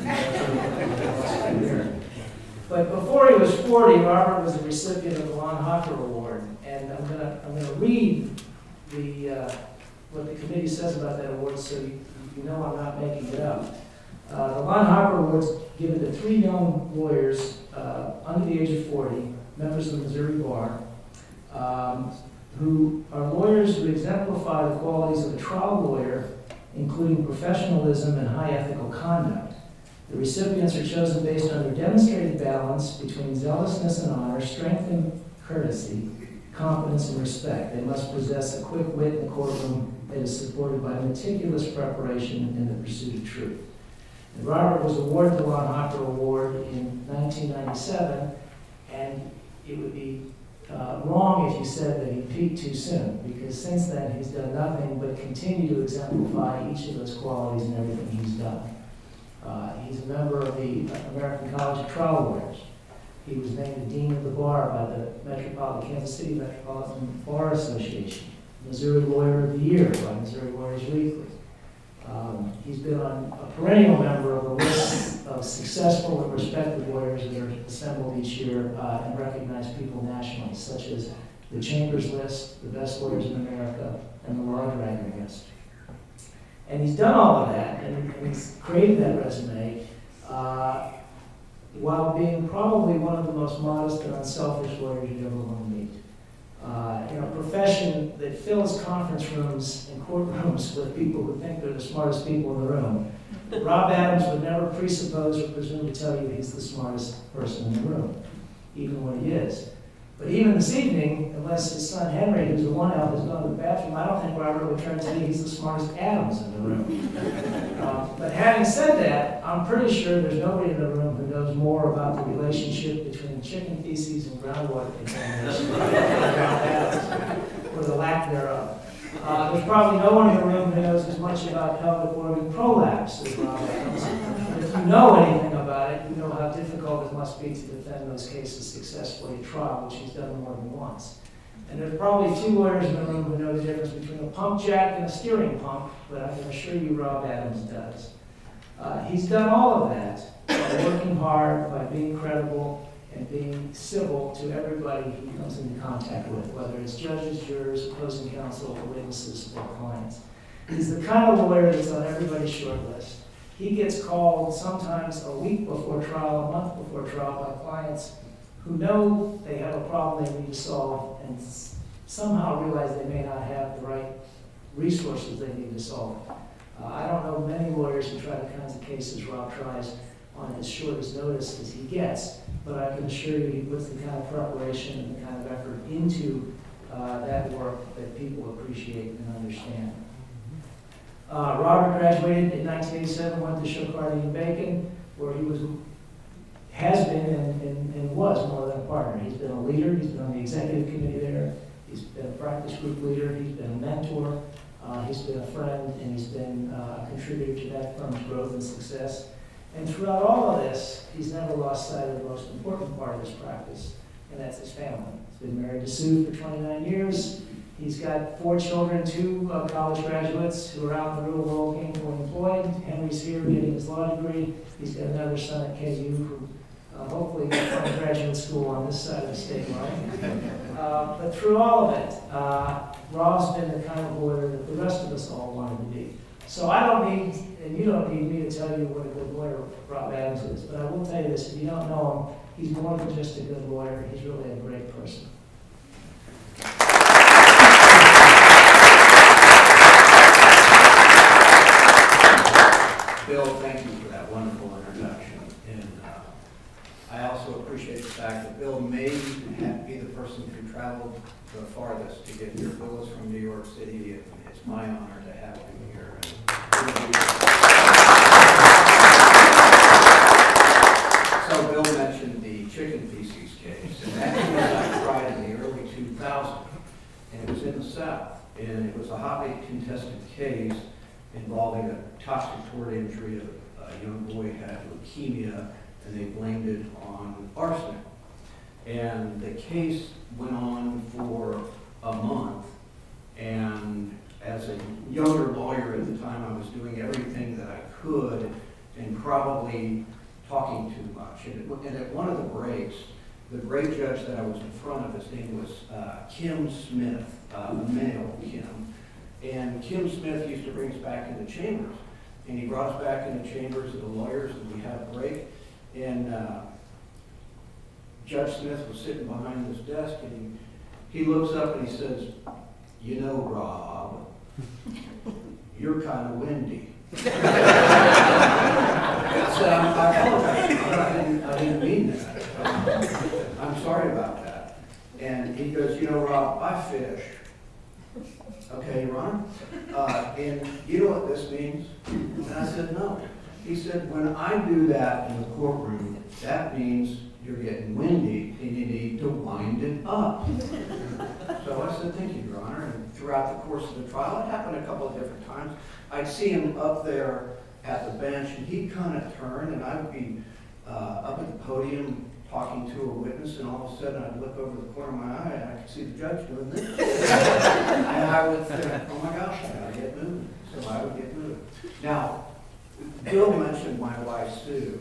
But before he was 40, Robert was a recipient of the Haahr Award, and I'm gonna read what the committee says about that award, so you know I'm not making it up. The Haahr Award is given to 3 young lawyers under the age of 40, members of the Missouri Bar, who are lawyers who exemplify the qualities of a trial lawyer, including professionalism and high ethical conduct. The recipients are chosen based on their demonstrated balance between zealousness and honor, strength and courtesy, competence and respect. They must possess a quick wit in the courtroom that is supported by meticulous preparation in the pursuit of truth. And Robert was awarded the Haahr Award in 1997, and it would be wrong if you said that he peaked too soon, because since then he's done nothing but continue to exemplify each of those qualities in everything he's done. He's a member of the American College of Trial Lawyers. He was named the Dean of the Bar by the Kansas City Metropolitan Bar Association, Missouri Lawyer of the Year by Missouri Lawyers Weekly. He's been a perennial member of the list of successful and respected lawyers that are assembled each year and recognized people nationally, such as the Chambers List, the Best Lawyers in America, and the Law Dragger List. And he's done all of that, and he's created that resume while being probably one of the most modest and unselfish lawyers you'd ever want to meet. In a profession that fills conference rooms and courtrooms with people who think they're the smartest people in the room, Rob Adams would never presuppose or presume to tell you he's the smartest person in the room, even when he is. But even this evening, unless his son Henry, who's the one out, has gone to the bathroom, I don't think Robert would try to tell you he's the smartest atoms in the room. But having said that, I'm pretty sure there's nobody in the room who knows more about the relationship between chicken feces and groundwater contamination or the lack thereof. There's probably no one in the room who knows as much about pelvic organ prolapse as Rob Adams. And if you know anything about it, you know how difficult it must be to defend those cases successfully at trial, which he's done more than once. And there's probably few lawyers in the room who know the difference between a pump jack and a steering pump, but I can assure you Rob Adams does. He's done all of that by working hard, by being credible, and being civil to everybody he comes into contact with, whether it's judges, jurors, opposing counsel, or witnesses, or clients. He's the kind of lawyer that's on everybody's short list. He gets called sometimes a week before trial, a month before trial by clients who know they have a problem they need to solve and somehow realize they may not have the right resources they need to solve. I don't know many lawyers who try the kinds of cases Rob tries on as short as notice as he gets, but I can assure you he puts the kind of preparation and the kind of effort into that work that people appreciate and understand. Robert graduated in 1987, went to Cottey and Bacon, where he has been and was more than a partner. He's been a leader, he's been on the executive committee there, he's been a practice group leader, he's been a mentor, he's been a friend, and he's been a contributor to that firm's growth and success. And throughout all of this, he's never lost sight of the most important part of his practice, and that's his family. He's been married to Sue for 29 years. He's got 4 children, 2 college graduates who are out in the real world gainfully employed. Henry's here getting his law degree. He's got another son at KU who hopefully will find graduate school on this side of the state line. But through all of it, Rob's been the kind of lawyer that the rest of us all wanted to be. So I don't need, and you don't need me to tell you what a good lawyer Rob Adams is, but I will tell you this, if you don't know him, he's more than just a good lawyer, he's really a great person. Bill, thank you for that wonderful introduction. And I also appreciate the fact that Bill may be the person who traveled the farthest to get here. Bill is from New York City, and it's my honor to have him here. So Bill mentioned the chicken feces case, and that case I tried in the early 2000s, and it was in the South, and it was a hotly contested case involving a toxic toward injury. A young boy had leukemia, and they blamed it on arsenic. And the case went on for a month, and as a younger lawyer at the time, I was doing everything that I could and probably talking too much. And at one of the breaks, the great judge that I was in front of, his name was Kim Smith, a male Kim. And Kim Smith used to bring us back into chambers. And he brought us back into chambers of the lawyers, and we had a break. And Judge Smith was sitting behind his desk, and he looks up and he says, "You know, Rob, you're kind of windy." I said, I apologize. I didn't mean that. I'm sorry about that. And he goes, "You know, Rob, I fish." "Okay, Your Honor. And you know what this means?" And I said, "No." He said, "When I do that in the courtroom, that means you're getting windy and you need to wind it up." So I said, "Thank you, Your Honor." And throughout the course of the trial, it happened a couple of different times. I'd see him up there at the bench, and he'd kind of turn, and I'd be up at the podium talking to a witness, and all of a sudden I'd look over the corner of my eye, and I could see the judge doing this. And I would think, "Oh my gosh, I gotta get moving." So I would get moving. Now, Bill mentioned my wife, Sue,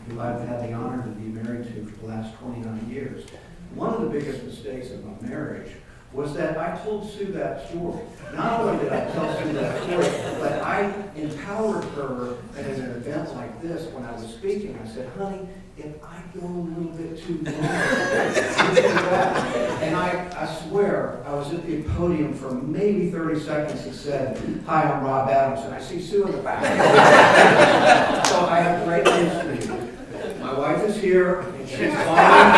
who I've had the honor to be married to for the last 29 years. One of the biggest mistakes of my marriage was that I told Sue that story. Not only did I tell Sue that story, but I empowered her at an event like this when I was speaking. I said, "Honey, if I go a little bit too long, you do that." And I swear, I was at the podium for maybe 30 seconds and said, "Hi, I'm Rob Adams," and I see Sue in the back. So I have great news for you. My wife is here, and she's fine.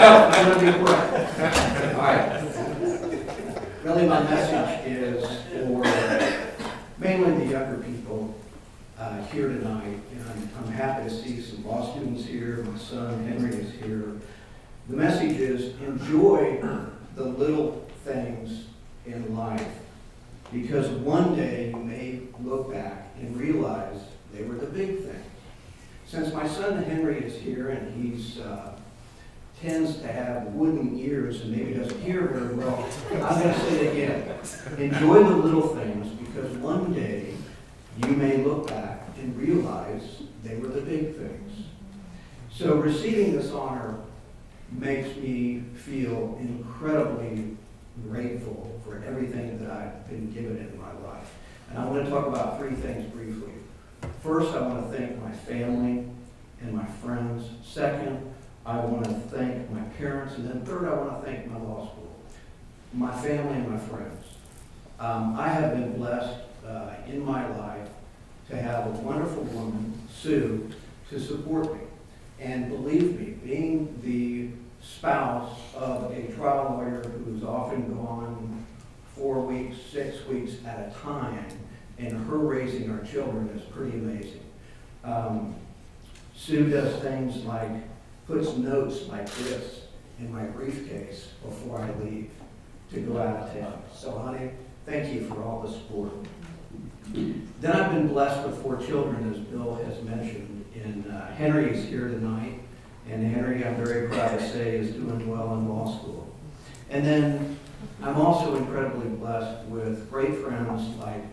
I'm going to be quick. All right. Really, my message is for mainly the younger people here tonight. And I'm happy to see some law students here. My son Henry is here. The message is enjoy the little things in life, because one day you may look back and realize they were the big things. Since my son Henry is here and he's tends to have wooden ears and maybe doesn't hear very well, I'm going to say it again. Enjoy the little things, because one day you may look back and realize they were the big things. So receiving this honor makes me feel incredibly grateful for everything that I've been given in my life. And I want to talk about three things briefly. First, I want to thank my family and my friends. Second, I want to thank my parents. And then third, I want to thank my law school, my family and my friends. I have been blessed in my life to have a wonderful woman, Sue, to support me. And believe me, being the spouse of a trial lawyer who's often gone 4 weeks, 6 weeks at a time, and her raising our children is pretty amazing. Sue does things like puts notes like this in my briefcase before I leave to go out of town. So honey, thank you for all the support. Then I've been blessed with 4 children, as Bill has mentioned, and Henry is here tonight, and Henry, I'm very proud to say, is doing well in law school. And then I'm also incredibly blessed with great friends like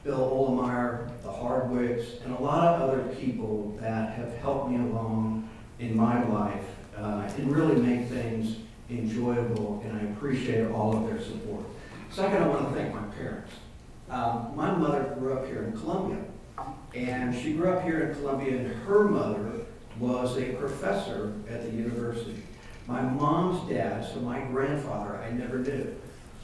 Bill Olemeyer, the Hardwicks, and a lot of other people that have helped me along in my life and really make things enjoyable, and I appreciate all of their support. Second, I want to thank my parents. My mother grew up here in Columbia, and she grew up here in Columbia, and her mother was a professor at the university. My mom's dad, so my grandfather, I never knew.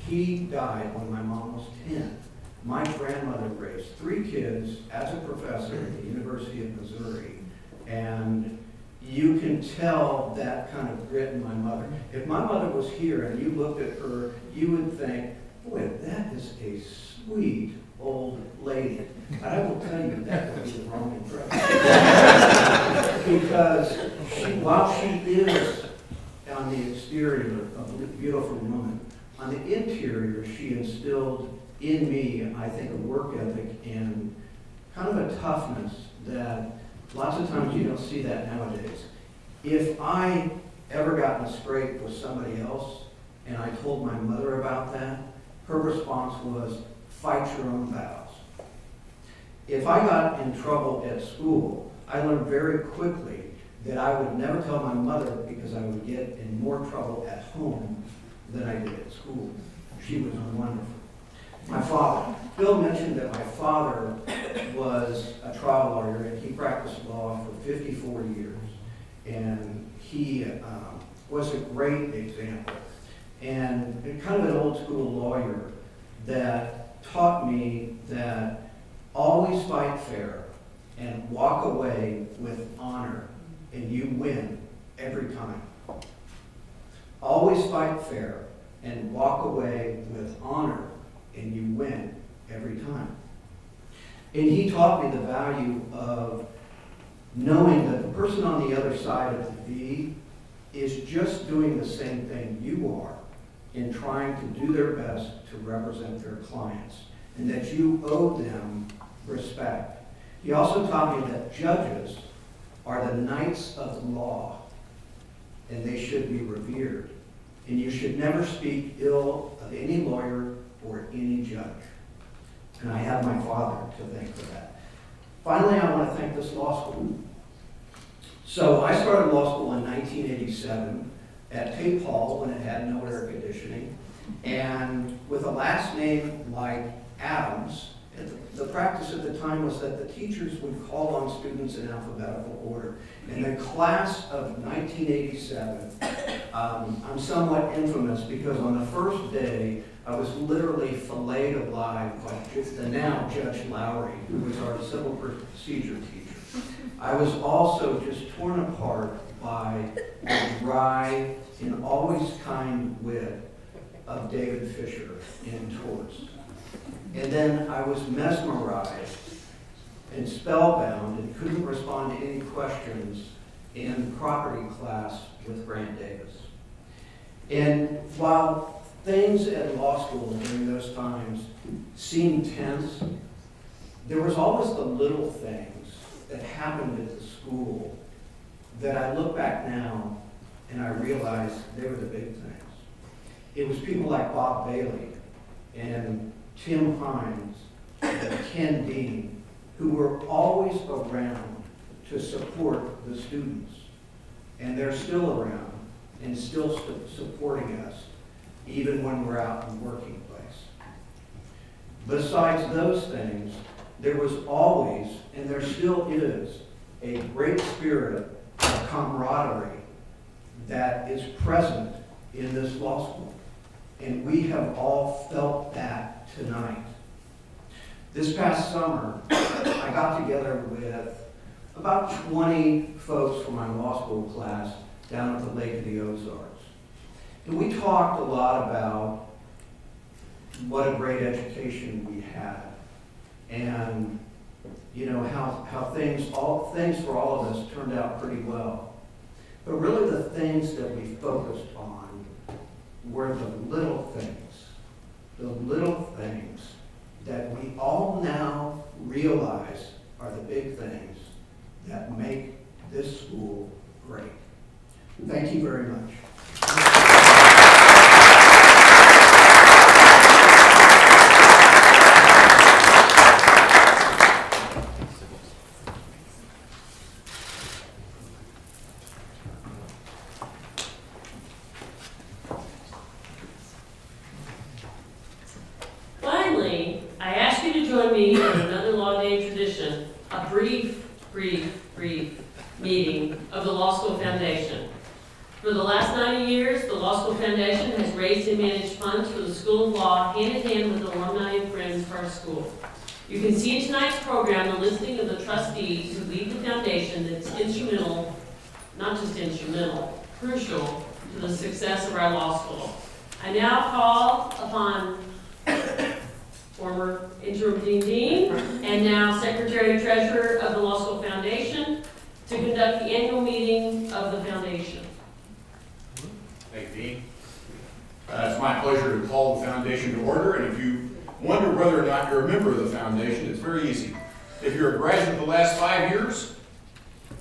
He died when my mom was 10. My grandmother raised 3 kids as a professor at the University of Missouri, and you can tell that kind of grit in my mother. If my mother was here and you looked at her, you would think, boy, that is a sweet old lady. And I will tell you that would be the wrong impression. Because while she is on the exterior a beautiful woman, on the interior she instilled in me, I think, a work ethic and kind of a toughness that lots of times you don't see that nowadays. If I ever got in a scrape with somebody else and I told my mother about that, her response was, fight your own battles. If I got in trouble at school, I learned very quickly that I would never tell my mother because I would get in more trouble at home than I did at school. She was wonderful. My father. Bill mentioned that my father was a trial lawyer and he practiced law for 54 years. And he was a great example. And kind of an old school lawyer that taught me that always fight fair and walk away with honor, and you win every time. Always fight fair and walk away with honor, and you win every time. And he taught me the value of knowing that the person on the other side of the V is just doing the same thing you are in trying to do their best to represent their clients, and that you owe them respect. He also taught me that judges are the knights of the law, and they should be revered. And you should never speak ill of any lawyer or any judge. And I have my father to thank for that. Finally, I want to thank this law school. So I started law school in 1987 at Cape Hall when it had no air conditioning. And with a last name like Adams, the practice at the time was that the teachers would call on students in alphabetical order. In the class of 1987, I'm somewhat infamous because on the first day, I was literally filleted alive by the now Judge Lowry, who was our civil procedure teacher. I was also just torn apart by the dry and always kind wit of David Fisher in Torts. And then I was mesmerized and spellbound and couldn't respond to any questions in property class with Grant Davis. And while things at law school during those times seemed tense, there was always the little things that happened at the school that I look back now and I realize they were the big things. It was people like Bob Bailey and Tim Hines and Ken Dean who were always around to support the students. And they're still around and still supporting us even when we're out in the working place. Besides those things, there was always, and there still is, a great spirit of camaraderie that is present in this law school. And we have all felt that tonight. This past summer, I got together with about 20 folks from my law school class down at the Lake of the Ozarks. And we talked a lot about what a great education we had. And you know, how things for all of us turned out pretty well. But really the things that we focused on were the little things that we all now realize are the big things that make this school great. Thank you very much. Finally, I ask you to join me in another Law Day tradition, a brief meeting of the Law School Foundation. For the last 90 years, the Law School Foundation has raised and managed funds for the School of Law hand in hand with alumni and friends for our school. You can see in tonight's program the listing of the trustees who lead the foundation that's instrumental, not just instrumental, crucial to the success of our law school. I now call upon former interim dean and now secretary treasurer of the Law School Foundation to conduct the annual meeting of the foundation. Thank you, Dean. It's my pleasure to call the foundation to order, and if you wonder whether or not you're a member of the foundation, it's very easy. If you're a graduate of the last 5 years,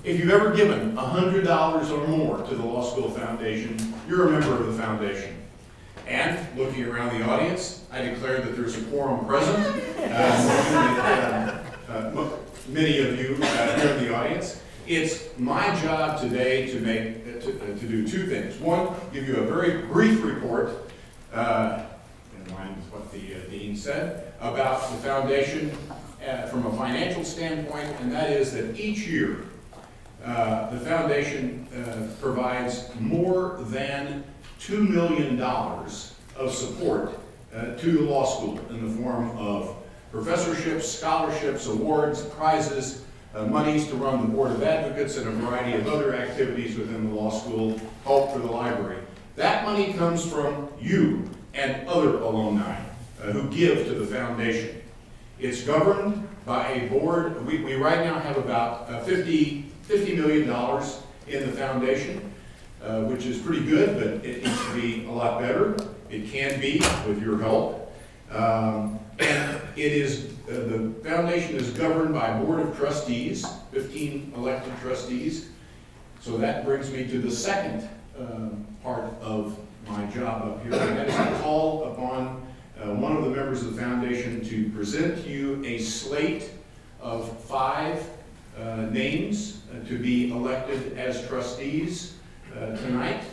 if you've ever given $100 or more to the Law School Foundation, you're a member of the foundation. And looking around the audience, I declare that there's a quorum present. Many of you here in the audience. It's my job today to do two things. One, give you a very brief report, in line with what the dean said, about the foundation from a financial standpoint, and that is that each year the foundation provides more than $2 million of support to the law school in the form of professorships, scholarships, awards, prizes, monies to run the Board of Advocates, and a variety of other activities within the law school, help for the library. That money comes from you and other alumni who give to the foundation. It's governed by a board. We right now have about $50 million in the foundation, which is pretty good, but it needs to be a lot better. It can be with your help. And it is, the foundation is governed by a board of trustees, 15 elected trustees. So that brings me to the second part of my job up here, and that is to call upon one of the members of the foundation to present to you a slate of 5 names to be elected as trustees tonight.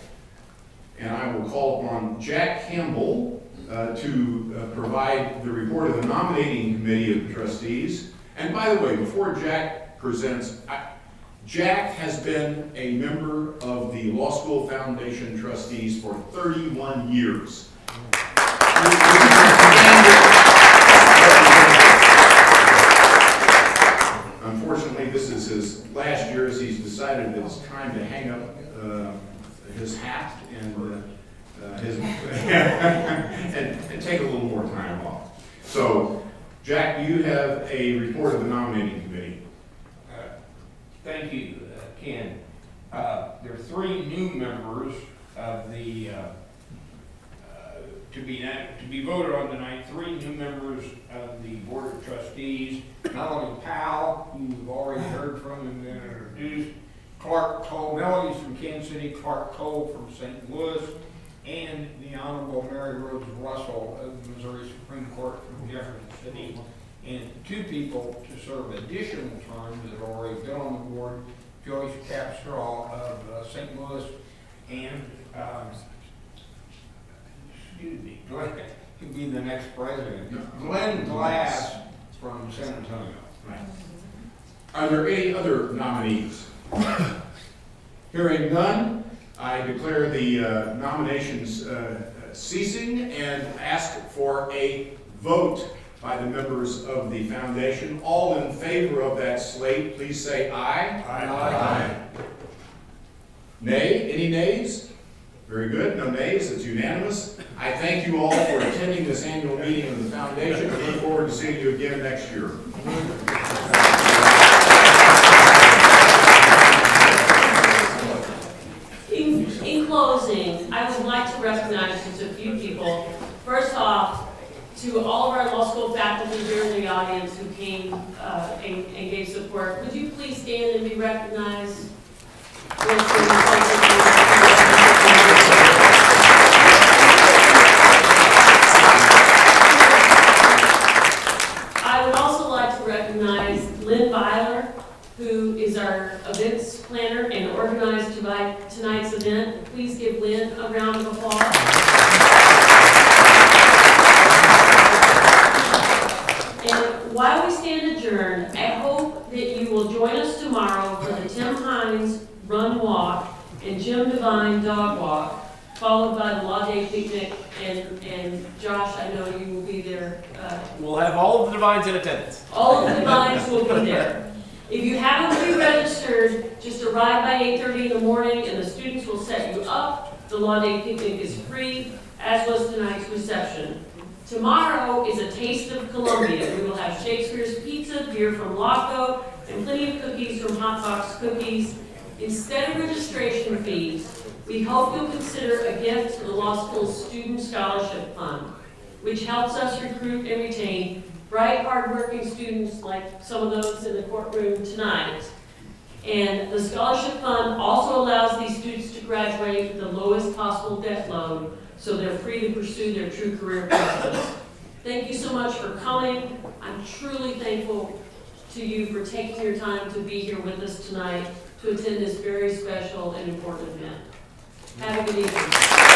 And I will call upon Jack Campbell to provide the report of the nominating committee of the trustees. And by the way, before Jack presents, Jack has been a member of the Law School Foundation trustees for 31 years. Unfortunately, this is his last year as he's decided that it's time to hang up his hat and and take a little more time off. So, Jack, you have a report of the nominating committee. Thank you, Ken. There are 3 new members of the, to be voted on tonight, 3 new members of the Board of Trustees. Not only Powell, who you've already heard from and been introduced, Clark Cole, Melodie's from Kansas City, Clark Cole from St. Louis, and the Honorable Mary Rose Russell of the Missouri Supreme Court from Jefferson City, and 2 people to serve additional terms that have already been on the board, Joyce Capstraw of St. Louis, and, Glenn could be the next president, Glenn Glass from San Antonio. Right. Are there any other nominees? Hearing none, I declare the nominations ceasing and ask for a vote by the members of the foundation. All in favor of that slate, please say aye. Aye. Aye. Nay? Any nays? Very good. No nays. It's unanimous. I thank you all for attending this annual meeting of the foundation. I look forward to seeing you again next year. In closing, I would like to recognize just a few people. First off, to all of our law school faculty here in the audience who came and gave support, would you please stand and be recognized? I would also like to recognize Lynn Byler, who is our events planner and organized tonight's event. Please give Lynn a round of applause. And while we stand adjourned, I hope that you will join us tomorrow for the Tim Hines Run Walk and Jim Devine Dog Walk, followed by the Law Day Picnic. And Josh, I know you will be there. We'll have all of the Divines in attendance. All of the Divines will be there. If you haven't pre-registered, just arrive by 8:30 in the morning and the students will set you up. The Law Day Picnic is free, as was tonight's reception. Tomorrow is a Taste of Columbia. We will have Shakespeare's Pizza, beer from Laco, and plenty of cookies from Hot Box Cookies. Instead of registration fees, we hope you'll consider a gift to the law school's Student Scholarship Fund, which helps us recruit and retain bright, hardworking students like some of those in the courtroom tonight. And the scholarship fund also allows these students to graduate with the lowest possible debt load, so they're free to pursue their true career paths. Thank you so much for coming. I'm truly thankful to you for taking your time to be here with us tonight to attend this very special and important event. Have a good evening.